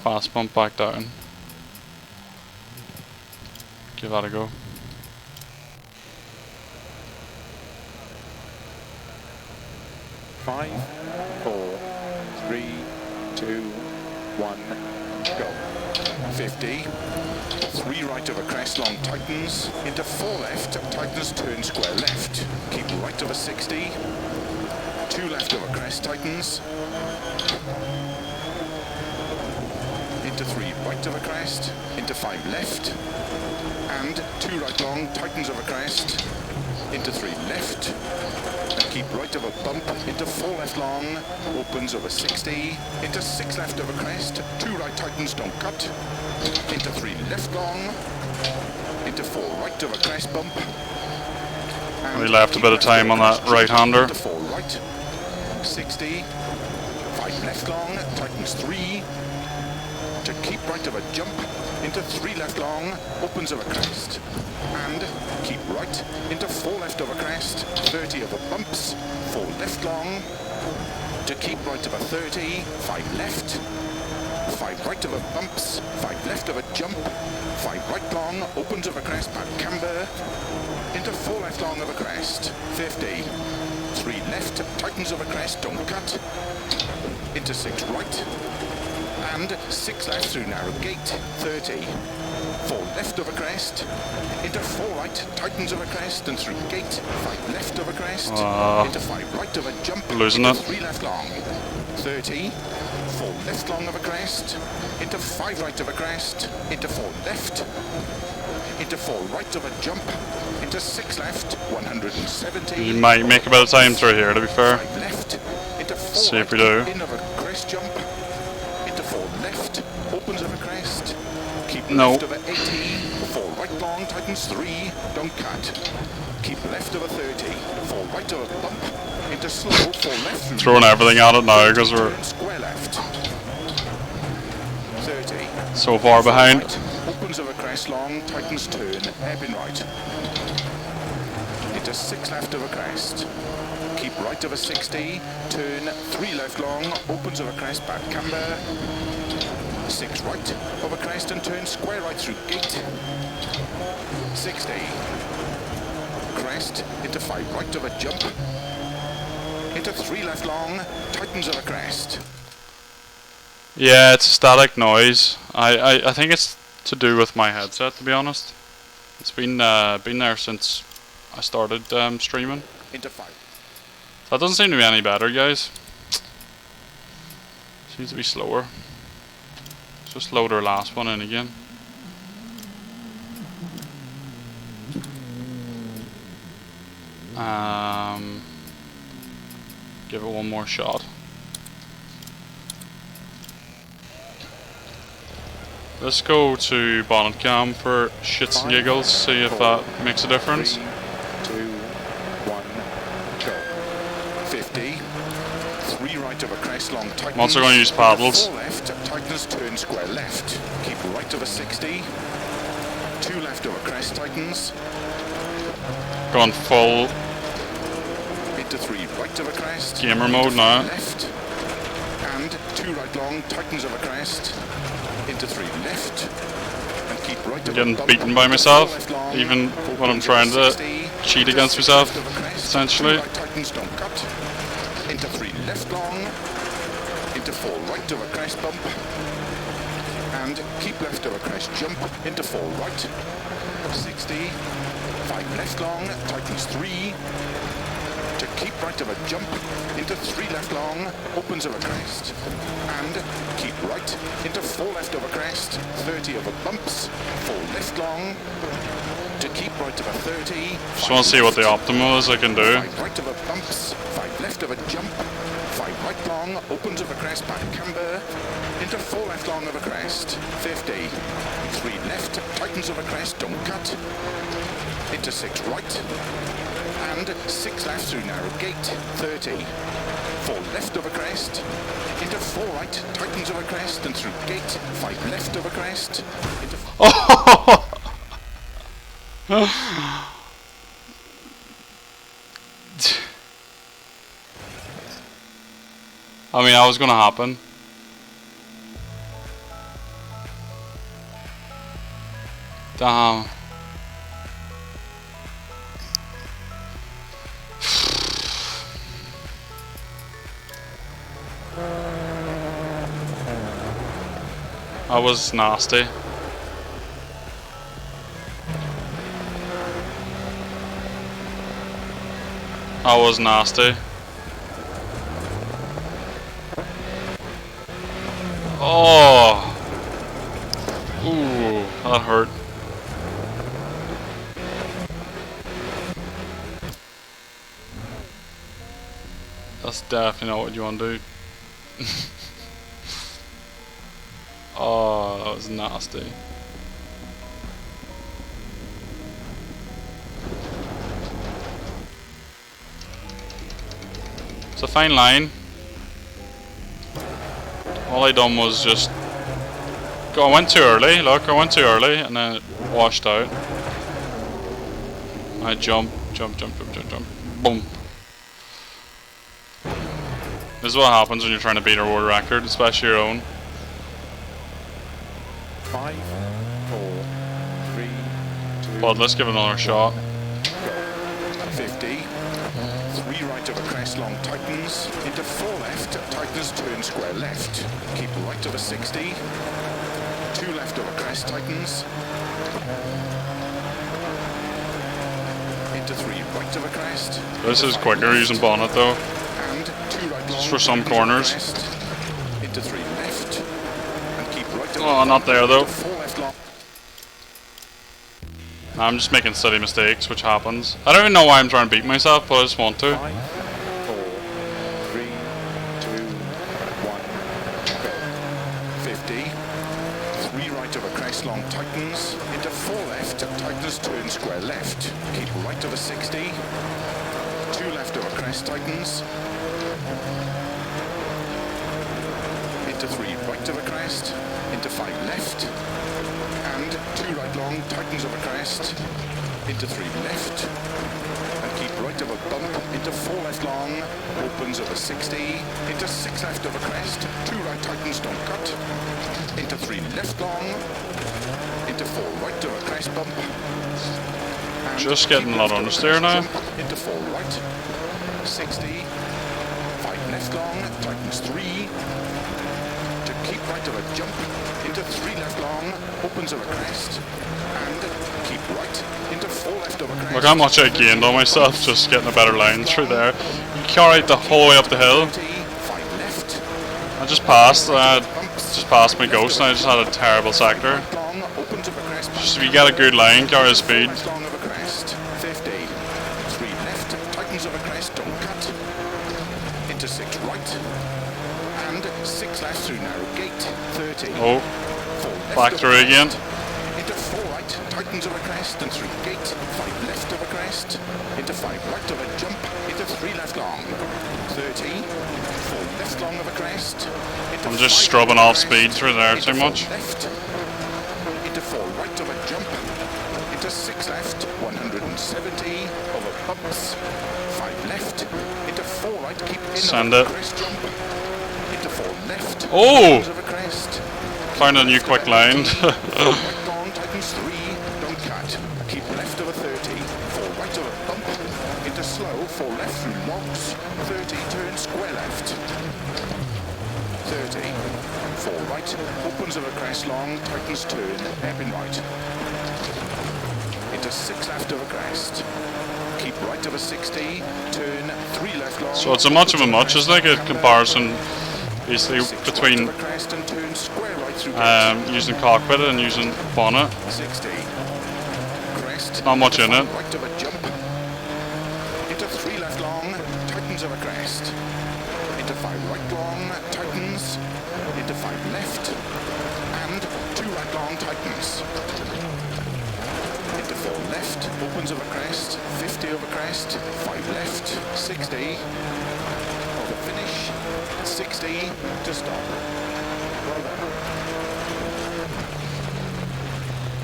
fast bump back down. Give that a go. Five, 4, 3, 2, 1, go. 50. 3 right of a crest long tightens, into 4 left, tightens, turn square left. Keep right of a 60. 2 left of a crest tightens. Into 3 right of a crest, into 5 left. And 2 right long, tightens of a crest, into 3 left. And keep right of a bump, into 4 left long, opens over 60, into 6 left of a crest, 2 right tightens, don't cut, into 3 left long, into 4 right of a crest bump. We left a bit of time on that right-hander. Into 4 right, 60, 5 left long, tightens 3, to keep right of a jump, into 3 left long, opens of a crest, and keep right, into 4 left of a crest, 30 of a bumps, 4 left long, to keep right of a 30, 5 left, 5 right of a bumps, 5 left of a jump, 5 right long, opens of a crest, back camber, into 4 left long of a crest, 50, 3 left, tightens of a crest, don't cut, into 6 right, and 6 left through narrow gate, 30, 4 left of a crest, into 4 right, tightens of a crest, and through gate, 5 left of a crest, into 5 right of a jump, losing into it. 3 left long, 30, 4 left long of a crest, into 5 right of a crest, into 4 left, into 4 right of a jump, into 6 left, 170. You might make a bit of time through here, to be fair. 5 left, into 4 See if we right, do. in of a crest jump, into 4 left, opens of a crest, keep No. left of a 80, 4 right long, tightens 3, don't cut, keep left of a 30, 4 right of a bump, into slow, 4 left through Throwing everything at it now because we're turn square left, 30, so far behind. right, opens of a crest long, tightens turn, hairpin right, into 6 left of a crest, keep right of a 60, turn 3 left long, opens of a crest, back camber, 6 right of a crest and turn square right through gate, 60, crest, into 5 right of a jump, into 3 left long, tightens of a crest. Yeah, it's a static noise. I think it's to do with my headset, to be honest. It's been there since I started streaming. Into 5. That doesn't seem to be any better, guys. Seems to be slower. Let's just load our last one in again. Give it one more shot. Let's go to bonnet cam for shits and giggles, see if that makes a difference. 3, 2, 1, go. 50. 3 right of a crest long tightens. I'm also going to use paddles. 4 left, tightens, turn square left. Keep right of a 60. 2 left of a crest tightens. Going full Into 3 right of a crest. gamer mode now. Left. And 2 right long, tightens of a crest. Into 3 left. And keep right I'm of getting a bump, beaten by into myself, full left long, even when I'm opens trying over to 60, cheat into against 6 myself, left of a crest, essentially. 2 right tightens, don't cut, into 3 left long, into 4 right of a crest bump, and keep left of a crest jump, into 4 right, 60, 5 left long, tightens 3, to keep right of a jump, into 3 left long, opens of a crest, and keep right, into 4 left of a crest, 30 over bumps, 4 left long, to keep right of a 30, Just want to see what the optimal is I can do. 5 right of a bumps, 5 left of a jump, 5 right long, opens of a crest, back camber, into 4 left long of a crest, 50, 3 left, tightens of a crest, don't cut, into 6 right, and 6 left through narrow gate, 30, 4 left of a crest, into 4 right, tightens of a crest, and through gate, 5 left of a crest, into I mean, that was gonna happen. Damn. That was nasty. That was nasty. Oh. Ooh, that hurt. That's definitely not what you want to do. Oh, that was nasty. It's a fine line. All I done was just go. I went too early. Look, I went too early, and then it washed out. I jump, boom. This is what happens when you're trying to beat a world record, especially your own. 5, 4, 3, 2, But let's give it another shot. 50, 3 right of a crest long tightens, into 4 left, tightens turn square left, keep right of a 60, 2 left of a crest tightens, into 3 right of a crest. This is quicker using bonnet though. And 2 right long. Just for some corners. Into 3 left, and keep right of Oh, not there though. 4 left long. I'm just making silly mistakes, which happens. I don't even know why I'm trying to beat myself, but I just want to. 5, 4, 3, 2, 1, go. 50. 3 right of a crest long tightens. Into 4 left, tightens turn square left. Keep right of a 60. 2 left of a crest tightens. Into 3 right of a crest. Into 5 left. And 2 right long, tightens of a crest. Into 3 left. And keep right of a bump, into 4 left long, opens of a 60, into 6 left of a crest, 2 right tightens, don't cut, into 3 left long, into 4 right of a crest bump, and Just getting a lot on the steer now. into 4 right, 60, 5 left long, tightens 3, to keep right of a jump, into 3 left long, opens of a crest, and keep right, into 4 left of a crest. Look how much I gained on myself just getting a better line through there. You carry it the whole way up the hill. 5 left, I just passed my ghost and I just had a terrible sector. long, opens of a crest, Just if you get a good line, carry the speed. right long of a crest, 50, 3 left, tightens of a crest, don't cut, into 6 right, and 6 left through narrow gate, 30. Oh, 4 left back of through a again. crest, into 4 right, tightens of a crest, and through gate, 5 left of a crest, into 5 right of a jump, into 3 left long, 30, 4 left long of a crest, into I'm just 5 strubbing right of a off speed crest, through there into too 4 much. left, into 4 right of a jump, into 6 left, 170 over bumps, 5 left, into 4 right, keep in Send of it. a crest jump, into 4 left, Oh! tightens of a crest, Found a new quick line. 4 right long, tightens right, opens over crest long, tightens turn, hairpin right. Into 6 left over crest. Keep right over 60, turn 3 left long. So it's a much of a much, isn't it? A comparison basically between using cockpit and using bonnet. 60. Crest. Not much in it. Right over jump. Into 3 left long, tightens over crest. Into 5 right long, tightens. Into 5 left. And 2 right long, tightens. Into 4 left, opens over crest. 50 over crest. 5 left, 60. Over finish. 60 to stop. Well done.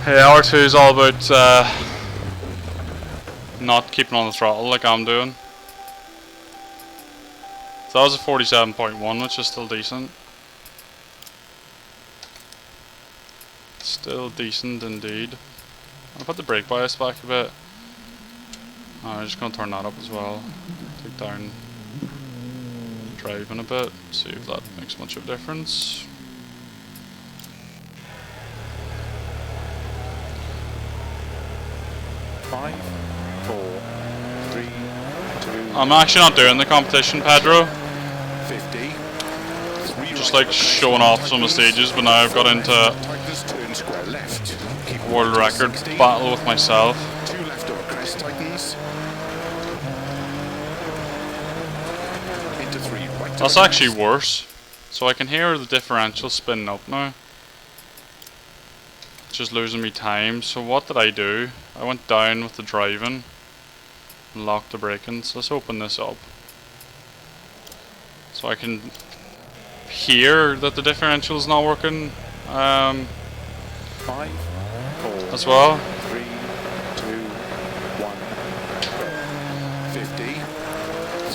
Hey, R2 is all about not keeping on the throttle like I'm doing. So that was a 47.1, which is still decent. Still decent indeed. I'll put the brake bias back a bit. I'm just going to turn that up as well. Take down driving a bit, see if that makes much of a difference. Five, 4, 3, 2. I'm actually not doing the competition, Pedro. 50. Just like showing off some of the stages, but now I've got into Turn square left. Keep world record battle with myself. 2 left over crest, tightens. Into 3 right. That's actually worse. So I can hear the differential spinning up now. It's just losing me time. So what did I do? I went down with the driving and locked the braking. So let's open this up. So I can hear that the differential is not working 5, 4, as well. 3, 2, 1. 50.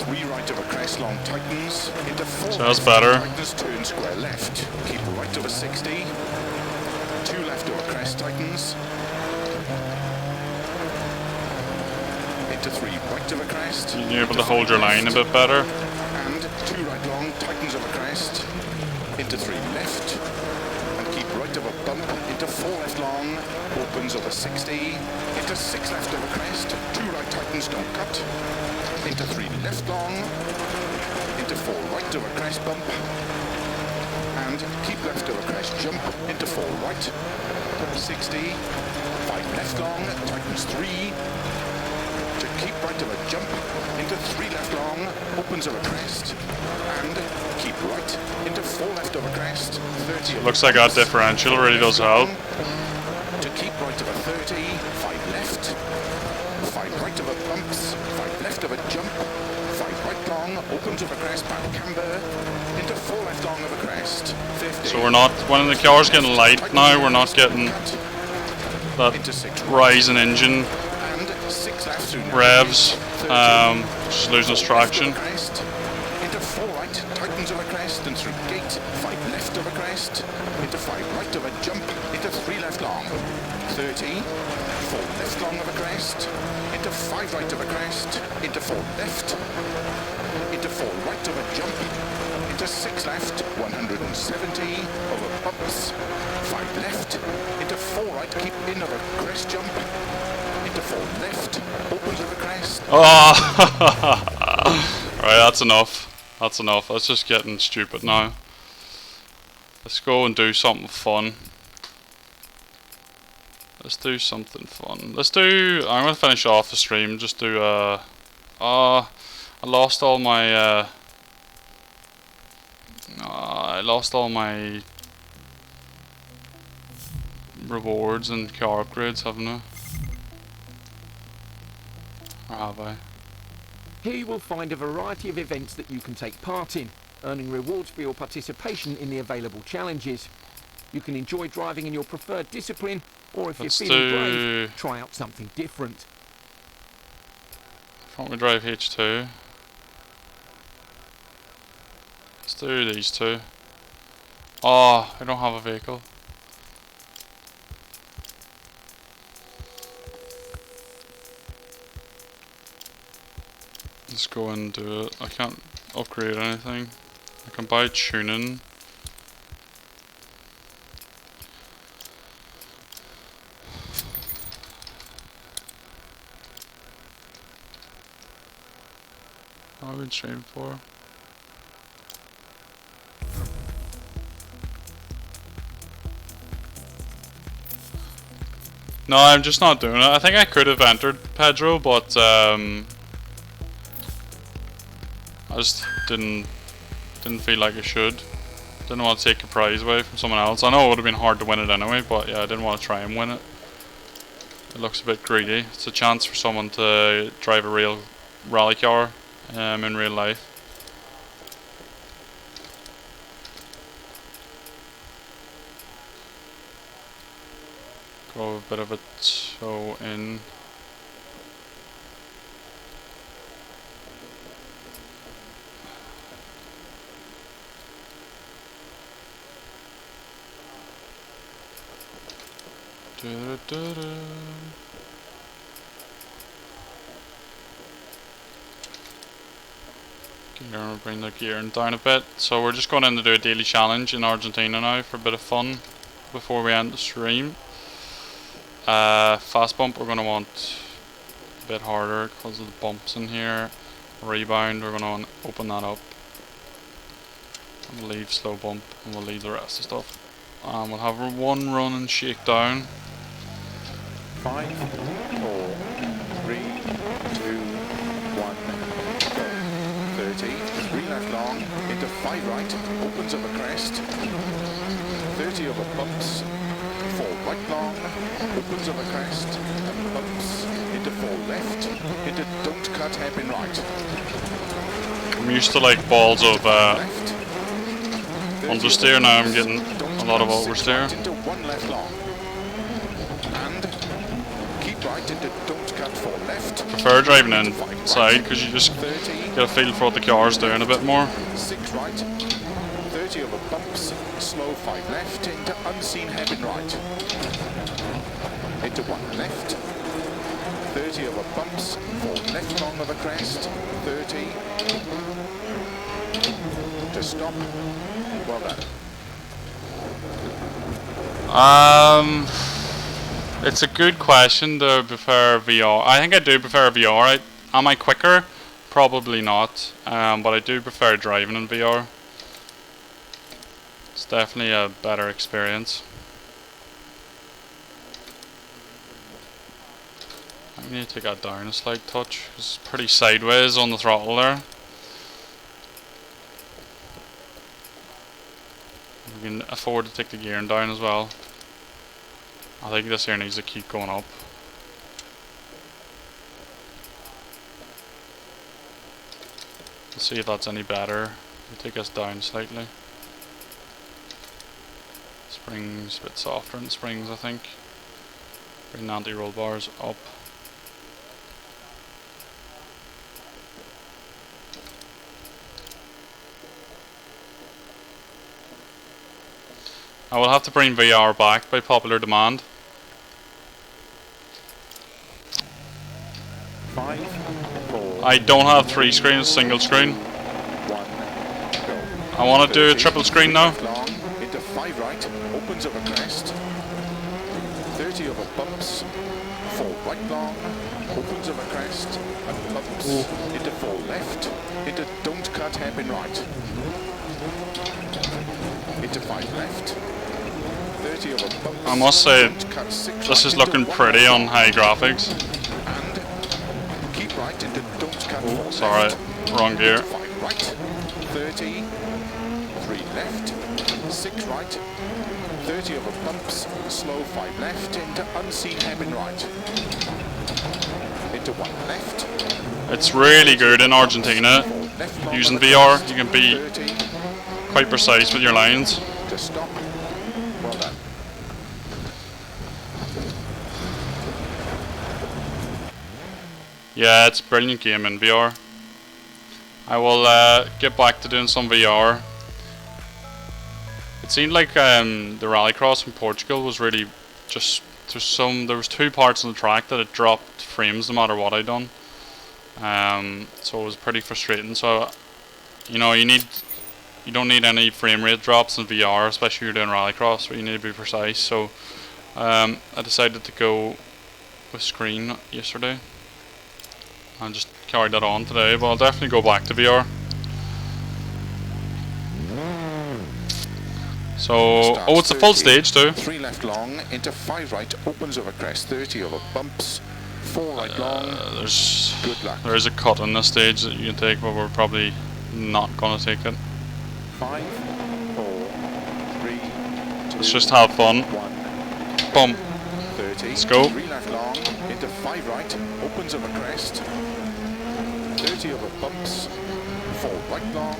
3 right over crest, long tightens. Into 4. So that's better. Tightens, turn square left. Keep right over 60. 2 left over crest, tightens. Into 3 right over crest. You're able to hold your line a bit better. And 2 right long, tightens over crest. Into 3 left. And keep right over bump. Into 4 left long, opens over 60. Into 6 left over crest. 2 right tightens, don't cut. Into 3 left long. Into 4 right over crest bump. And keep left over crest jump. Into 4 right. 60. 5 left long, tightens 3. To keep right over jump. Into 3 left long, opens over crest. And keep right. Into 4 left over crest. 30. Looks like our differential really does help. To keep right over 30. 5 left. 5 right over bumps. 5 left over jump. 5 right long, opens over crest, back camber. Into 4 left long over crest. 50. So we're not, when the car's getting light now, we're not getting that rise in engine revs, just losing us traction. Into 4 right, tightens over crest, and through gate. 5 left over crest. Into 5 right over jump. Into 3 left long. 30. 4 left long over crest. Into 5 right over crest. Into 4 left. Into 4 right over jump. Into 6 left. 170 over bumps. 5 left. Into 4 right, keep in over crest jump. Into 4 left, opens over crest. Oh! Right, that's enough. That's enough. That's just getting stupid now. Let's go and do something fun. Let's do something fun. Let's do, I'm going to finish off the stream, just do I lost all my rewards and car upgrades, haven't I? Or have I? Here you will find a variety of events that you can take part in, earning rewards for your participation in the available challenges. You can enjoy driving in your preferred discipline, or if you're feeling brave, try out something different. Front wheel drive H2. Let's do these two. Oh, I don't have a vehicle. Let's go and do it. I can't upgrade anything. I can buy tuning. I've been streaming for. No, I'm just not doing it. I think I could have entered Pedro, but I just didn't feel like I should. Didn't want to take a prize away from someone else. I know it would have been hard to win it anyway, but yeah, I didn't want to try and win it. It looks a bit greedy. It's a chance for someone to drive a real rally car in real life. Go a bit of a toe in. Bring the gearing down a bit. So we're just going in to do a daily challenge in Argentina now for a bit of fun before we end the stream. Fast bump we're going to want a bit harder because of the bumps in here. Rebound we're going to open that up. And we'll leave slow bump and we'll leave the rest of the stuff. We'll have one run and shakedown. 5, 4, 3, 2, 1, go. 30, 3 left long, into 5 right, opens up a crest. 30 over bumps, 4 right long, opens up a crest, and bumps, into 4 left, into don't cut hairpin right. I'm used to like balls of Left, understeer, now I'm getting a lot of oversteer. Into 1 left long. And keep right into don't cut 4 left. Prefer driving inside because you just 30, get a feel for what the car's doing a bit more. 6 right, 30 over bumps, slow 5 left, into unseen hairpin right. Into 1 left, 30 over bumps, 4 left long of a crest, 30, to stop, well done. It's a good question to prefer VR. I think I do prefer VR. Am I quicker? Probably not, but I do prefer driving in VR. It's definitely a better experience. I need to take that down a slight touch. It's pretty sideways on the throttle there. We can afford to take the gearing down as well. I think this here needs to keep going up. Let's see if that's any better. We'll take us down slightly. Springs a bit softer in the springs, I think. Bring the anti-roll bars up. I will have to bring VR back by popular demand. 5, 4, I don't have 3 screens, single screen. 1, go. I want to do a triple screen now. Long, into 5 right, opens up a crest. 30 over bumps, 4 right long, opens up a crest, and bumps, into 4 left, into don't cut hairpin right. Into 5 left. 30 over bumps, I must say, don't cut 6 this right, is into looking 1 pretty left. on high graphics. And keep right into don't cut 4 Sorry, left. wrong gear. 5 right, 30, 3 left, 6 right, 30 over bumps, slow 5 left, into unseen hairpin right, into 1 left, It's really good in Argentina. 4 left long Using of the VR, crest, you can be 30, quite precise with your lines. to stop, well done. Yeah, it's a brilliant game in VR. I will get back to doing some VR. It seemed like the rallycross in Portugal was really just there was 2 parts on the track that it dropped frames no matter what I done. So it was pretty frustrating. So you know you don't need any frame rate drops in VR, especially if you're doing rallycross where you need to be precise. So I decided to go with screen yesterday and just carried that on today, but I'll definitely go back to VR. So, oh, it's a full stage too. 3 left long into 5 right, opens over crest, 30 over bumps, 4 right long. Good luck. There is a cut on this stage that you can take, but we're probably not going to take it. 5, 4, 3, 2, Let's just have fun. 1. Boom. 30. Let's go. 3 left long into 5 right, opens over crest, 30 over bumps, 4 right long,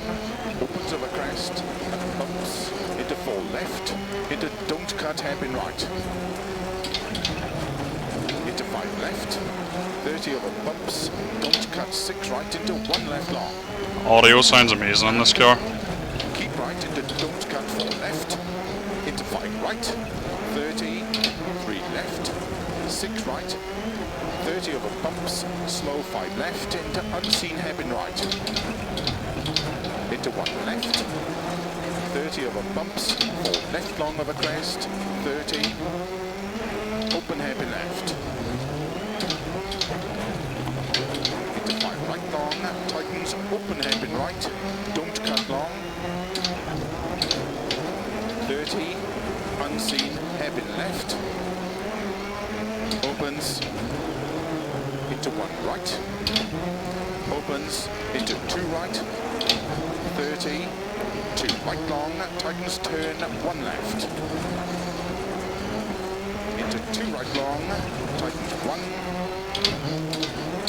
opens over crest, bumps, into 4 left, into don't cut hairpin right, into 5 left, 30 over bumps, don't cut 6 right, into 1 left long. Audio sounds amazing on this car. Keep right into don't cut 4 left, into 5 right, 30, 3 left, 6 right, 30 over bumps, slow 5 left, into unseen hairpin right, into 1 left, 30 over bumps, 4 left long over crest, 30, open hairpin left, into 5 right long, tightens, open hairpin right, don't cut long, 30, unseen hairpin left, opens, into 1 right, opens, into 2 right, 30, 2 right long, tightens turn, 1 left, into 2 right long, tightens 1,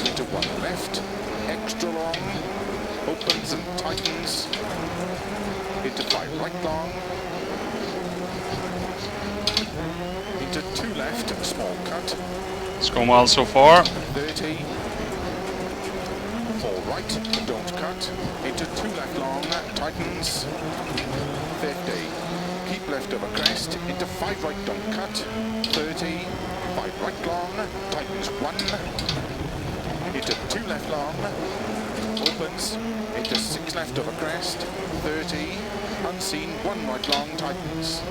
into 1 left, extra long, opens and tightens, into 5 right long, into 2 left, small cut, It's going well so far. 30, 4 right, don't cut, into 2 left long, tightens, 50, keep left over crest, into 5 right, don't cut, 30, 5 right long, tightens 1, into 2 left long, opens, into 6 left over crest, 30, unseen, 1 right long, tightens,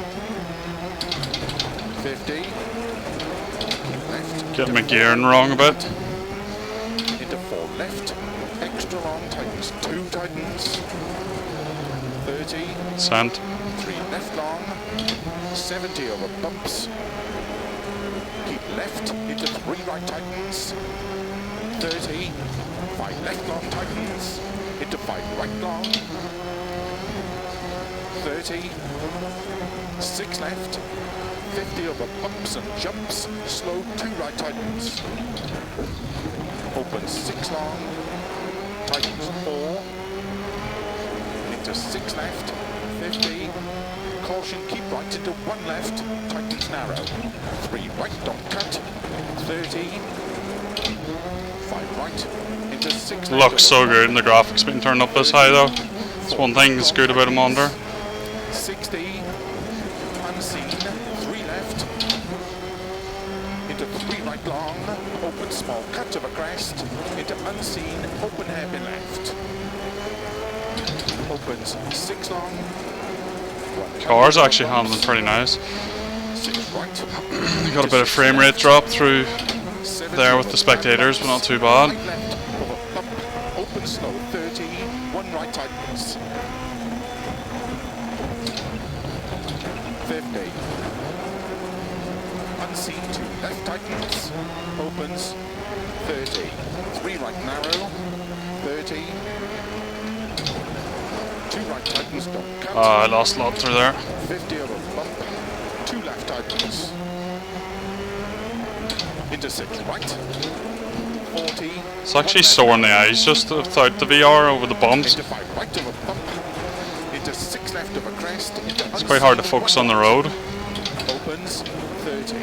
50, keep left, Getting my gearing wrong a bit. into 4 left, extra long, tightens 2, tightens, 30, Sent. 3 left long, 70 over bumps, keep left, into 3 right, tightens, 30, 5 left long, tightens, into 5 right long, 30, 6 left, 50 over bumps and jumps, slow 2 right, tightens, opens 6 long, tightens 4, into 6 left, 50, caution, keep right, into 1 left, tightens narrow, 3 right, don't cut, 30, 5 right, into 6 left. Looks so good, and the graphics being turned up this high though. That's one thing that's good about a monitor. 60, unseen, 3 left, into 3 right long, open small cut to the crest, into unseen, open hairpin left, opens 6 long, 1 Car's actually handling pretty nice. 6 right, Got a bit of frame rate drop through there with the spectators, but not too bad. right left, over bump, open slow, 30, 1 right tightens, 50, unseen 2 left tightens, opens, 30, 3 right narrow, 30, 2 right tightens, don't cut, I lost a lot through there. 50 over bump, 2 left tightens, into 6 right, 40, It's actually sore in the eyes just without the VR over the bumps. into 5 right over bump, into 6 left over crest, into It's quite hard to focus on the road. opens, 30,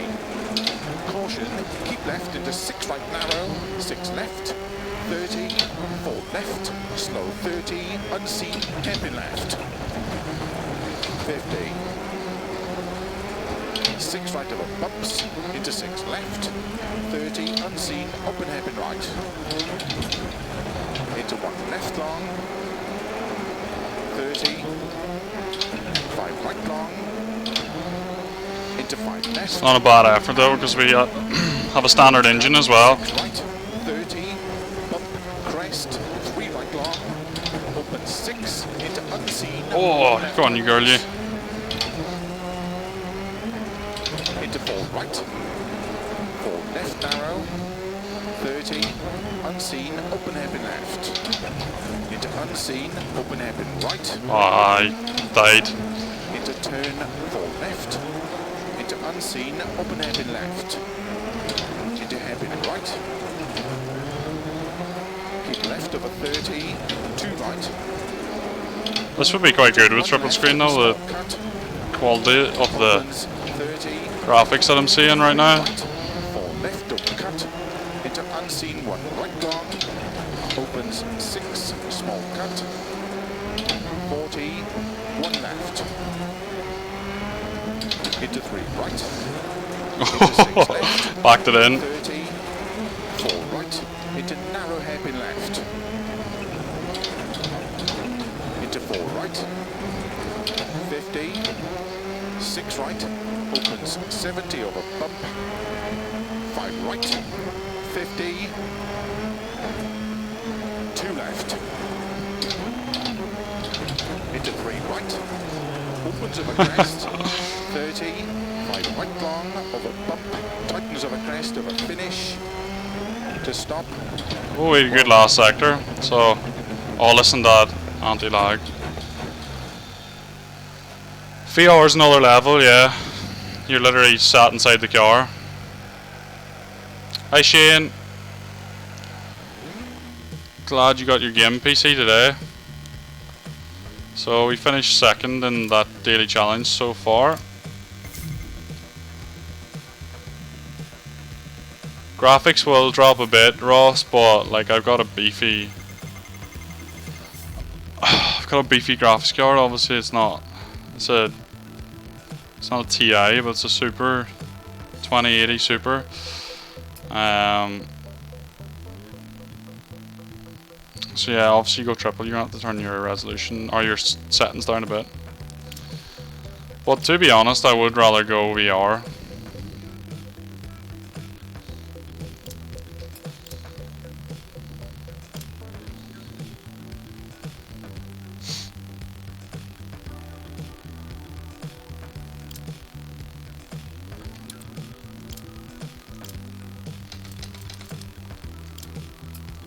caution, keep left into 6 right narrow, 6 left, 30, 4 left, slow 30, unseen, hairpin left, 50, 6 right over bumps, into 6 left, 30, unseen, open hairpin right, into 1 left long, 30, 5 right long, into 5 left, Not a bad effort though, because we have a standard engine as well. right, 30, bump, crest, Oh, go on, you girl, you. Into 4 right. 4 left narrow. 30. Unseen, open hairpin left. Into unseen, open hairpin right. Oh, I died. Into turn 4 left. Into unseen, open hairpin left. Into hairpin right. Keep left over 30. 2 right. This would be quite good with triple screen though, the quality of the graphics that I'm seeing right now. 4 left open cut. Into unseen 1 right long. Opens 6 small cut. 40. 1 left. Into 3 right. Into 6 left. Backed it in. 30. 4 right. Into narrow hairpin left. Into 4 right. 50. 6 right. Opens 70 over bump. 5 right. 50. 2 left. Into 3 right. Opens over crest. 30. 5 right long. Over bump. Tightens over crest. Over finish. To stop. Oh, we had a good last sector. So, oh, listen to that anti-lag. VR is another level, yeah. You're literally sat inside the car. Hi Shane. Glad you got your game PC today. So we finished second in that daily challenge so far. Graphics will drop a bit, Ross, but like I've got a beefy graphics card. Obviously it's not a TI, but it's a Super 2080 Super. So yeah, obviously you go triple, you're gonna have to turn your resolution or your settings down a bit. But to be honest, I would rather go VR.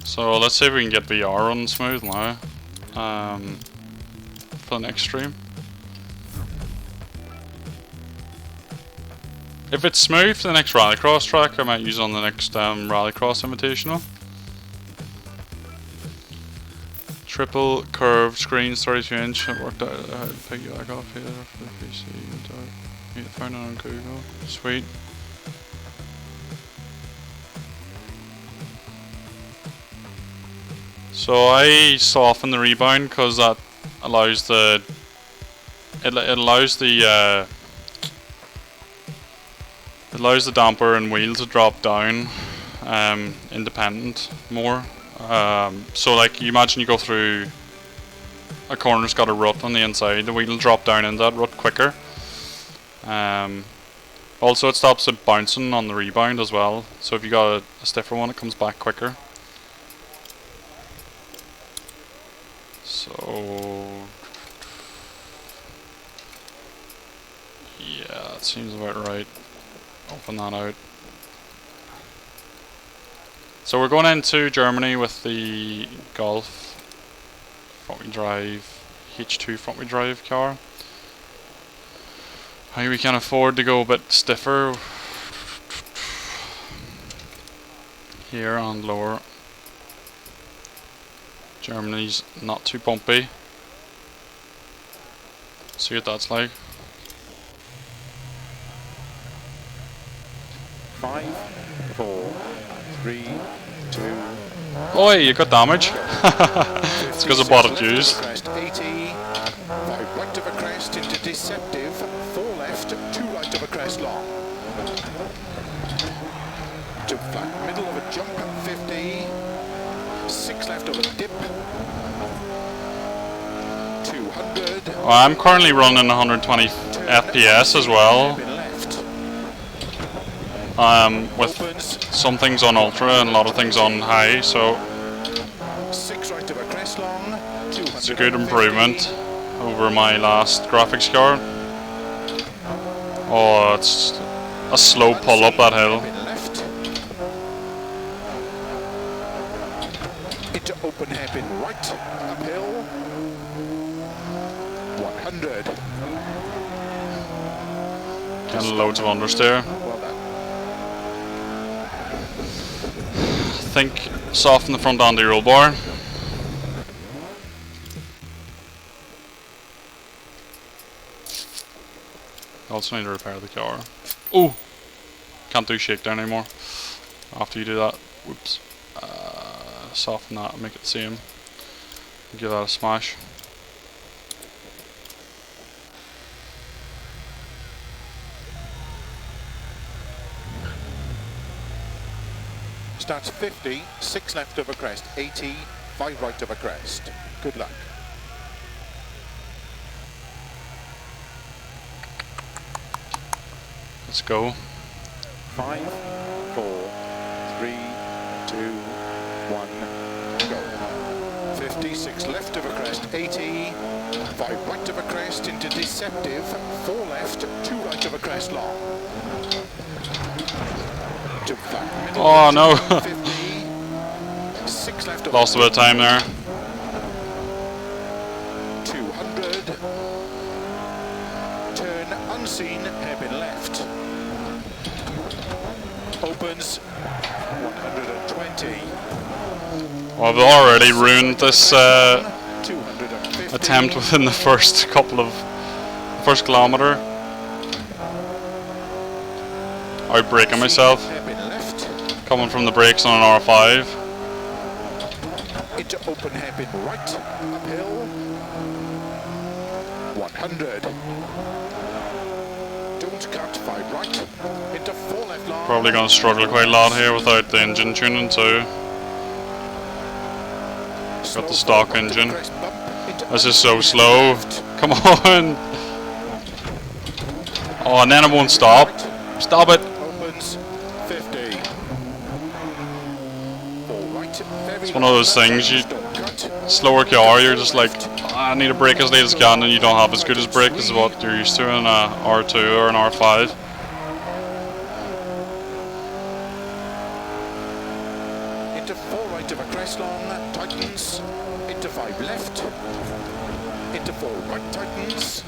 So let's see if we can get VR running smooth now for the next stream. If it's smooth for the next Rallycross track, I might use it on the next Rallycross Invitational. Triple curved screens, 32-inch. It worked out how to piggyback off here for the PC. You found it on Google. Sweet. So I soften the rebound because that allows it allows the damper and wheel to drop down independent more. So like you imagine you go through a corner that's got a rut on the inside, the wheel will drop down in that rut quicker. Also it stops it bouncing on the rebound as well, so if you got a stiffer one it comes back quicker. So yeah, that seems about right. Open that out. So we're going into Germany with the Golf front-wheel drive H2 front-wheel drive car. We can afford to go a bit stiffer here and lower. Germany's not too bumpy. See what that's like. 5, 4, 3, 2. Oh, you got damage. It's because I bought it used. Crest 80. 5 right of a crest into deceptive. 4 left, 2 right of a crest long. To flat middle of a jump 50. 6 left of a dip. 200. Well, I'm currently running 120 FPS as well. With some things on ultra and a lot of things on high, so 6 right of a crest long. it's a good improvement over my last graphics card. Oh, it's a slow pull up that hill. Left. Into open hairpin right, uphill. 100. Getting loads of understeer. Well done. I think soften the front anti-roll bar. Also need to repair the car. Oh! Can't do shakedown anymore. After you do that, whoops. Soften that and make it the same. Give that a smash. Starts 50, 6 left over crest, 80, 5 right over crest. Good luck. Let's go. 5, 4, 3, 2, 1, go. 56 left over crest, 80, 5 right over crest into deceptive, 4 left, 2 right over crest long. To flat middle. Oh no! 50, 6 left over Lost a bit of time there. 200. Turn unseen, hairpin left. Opens 120. Well, I've already ruined this 250. attempt within the first kilometer. Outbraking myself. Hairpin left. Coming from the brakes on an R5. Into open hairpin right. Uphill. 100. Don't cut 5 right. Into 4 left long. Probably going to struggle quite a lot here without the engine tuning too. Got the stock engine. This is so slow. Come on! Oh, and then it won't stop. Stop it! Opens 50. 4 right. It's one of those things, you slower car, you're just like, I need to brake as late as I can, and you don't have as good as brake as what you're used to in a R2 or an R5. Into 4 right of a crest long, tightens. Into 5 left. Into 4 right, tightens.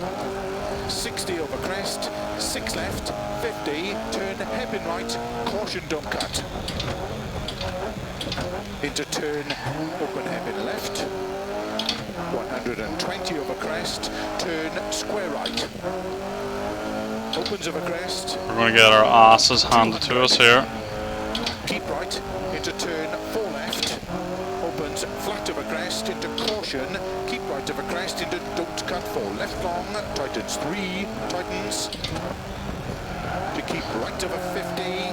60 over crest, 6 left, 50, turn hairpin right, caution don't cut. Into turn, open hairpin left. 120 over crest, turn square right. Opens over crest. We're going to get our asses handed to us here. Keep right, into turn 4 left, opens flat over crest, into caution, keep right over crest, into don't cut 4 left long, tightens 3, tightens, to keep right over 50,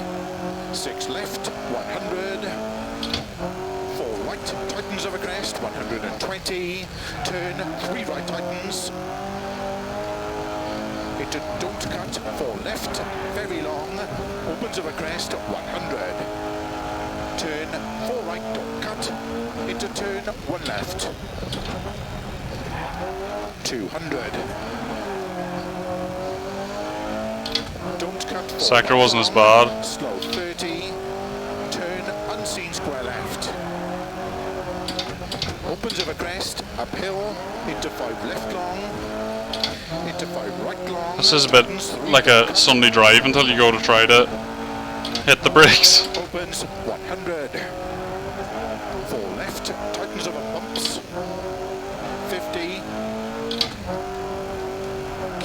6 left, 100, 4 right, tightens over crest, 120, turn 3 right, tightens, into don't cut 4 left, very long, opens over crest, 100. Turn 4 right, don't cut, into turn 1 left. 200. Don't cut 4 Sector left wasn't as long, bad. slow 30, turn unseen square left. Opens over crest, uphill, into 5 left long, into 5 right long. This is a bit like a Sunday drive until you go to try to hit the brakes. Opens 100. 4 left, tightens over bumps. 50.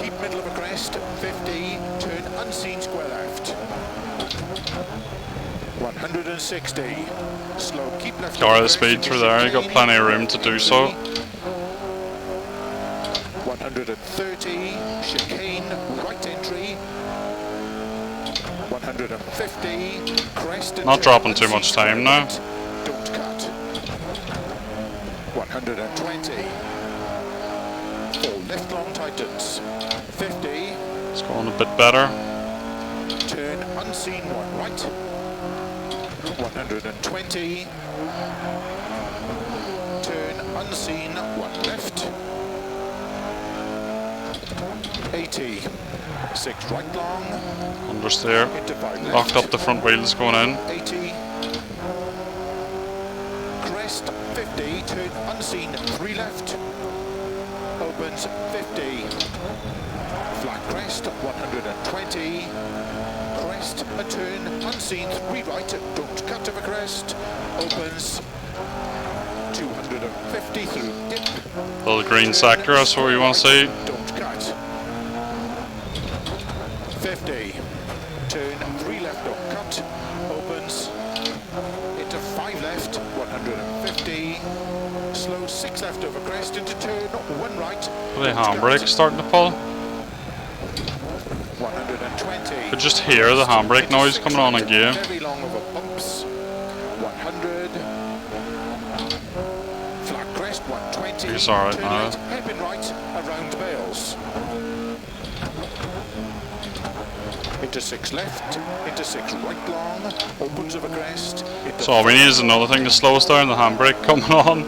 Keep middle of a crest. 50. Turn unseen square left. 160. Slow, keep left. Car the speed through there, you got plenty of room to do so. 130. Chicane, right entry. 150, crest. Not dropping too much time now. Don't cut. 120. 4 left long tightens. 50. It's going a bit better. Turn unseen 1 right. 120. Turn unseen 1 left. 80. 6 right long. Unders there. Into 5 left. Locked up the front wheels going in. 80. Crest 50. Turn unseen 3 left. Opens 50. Flat crest 120. Crest a turn unseen 3 right. Don't cut of a crest. Opens 250 through dip. Little green sector, that's what we want to see. Don't cut. 50. Turn 3 left, don't cut. Opens into 5 left, 150. Slow 6 left over crest into turn 1 right. Are the handbrake starting to pull? 120. Could just hear the handbrake noise coming on in game. Very long over bumps. 100. Flat crest 120. He's alright turn now. right, hairpin right around bales. Into 6 left, into 6 right long, opens of a crest. So all we need is another thing to slow us down, the handbrake coming on.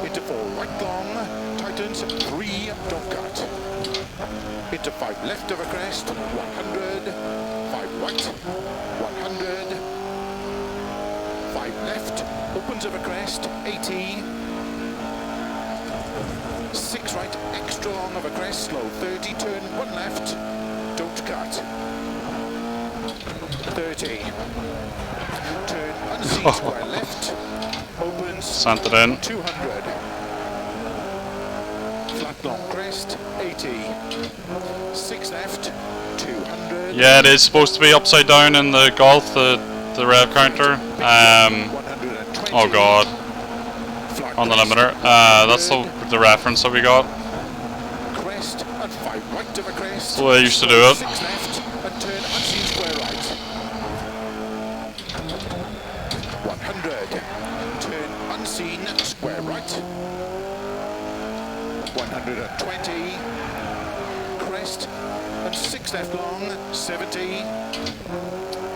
Into 4 right long, tightens 3, don't cut. Into 5 left of a crest, 100, 5 right, 100, 5 left, opens of a crest, 80, 6 right, extra long of a crest, slow 30, turn 1 left, don't cut. 30. Turn unseen square left. Opens. Sent it in. 200. Flat long crest. 80. 6 left. 200. Yeah, it is supposed to be upside down in the Golf, the rev counter. Oh god. On the limiter. That's the reference that we got. Crest and 5 right of a crest. That's the way I used to do it. 6 left and turn unseen square right. 100. Turn unseen square right. 120. Crest and 6 left long. 70.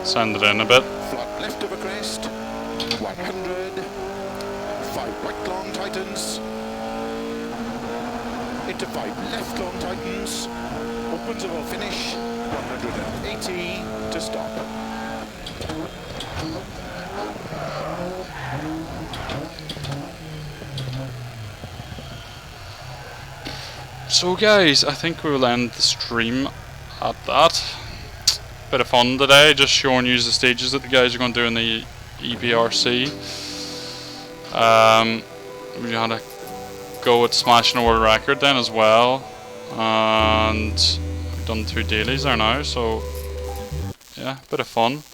Send it in a bit. Flat left of a crest. 100. 5 right long tightens. Into 5 left long tightens. Opens and will finish. 180 to stop. So guys, I think we will end the stream at that. Bit of fun today, just showing you the stages that the guys are going to do in the eBRC. We had a go at smashing a world record then as well, and we've done 2 dailies there now, so yeah, bit of fun.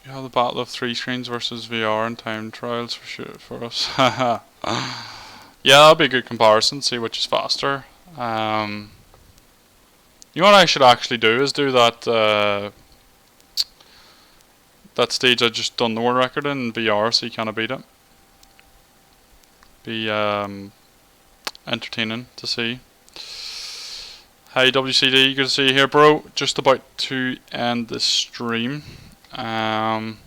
You have the battle of 3 screens versus VR and time trials for sure for us. Yeah, that'll be a good comparison. See which is faster. You know what I should actually do is do that that stage I just done the world record in VR, so you can't beat it. Be entertaining to see. Hey WCD, good to see you here, bro. Just about to end the stream. Probably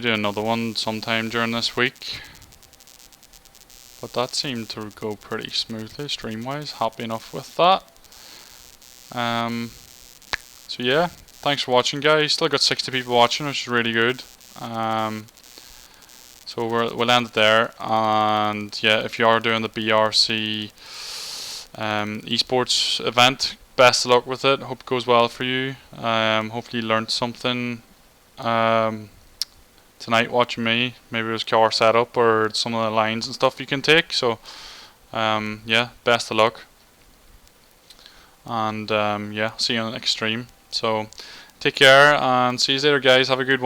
do another one sometime during this week, but that seemed to go pretty smoothly stream wise. Happy enough with that. So yeah, thanks for watching guys. Still got 60 people watching, which is really good. So we'll end it there, and yeah, if you are doing the BRC eSports event, best of luck with it. Hope it goes well for you. Hopefully you learned something tonight watching me. Maybe it was car setup or some of the lines and stuff you can take. So yeah, best of luck. And yeah, see you on the next stream. So take care and see you later guys. Have a good one.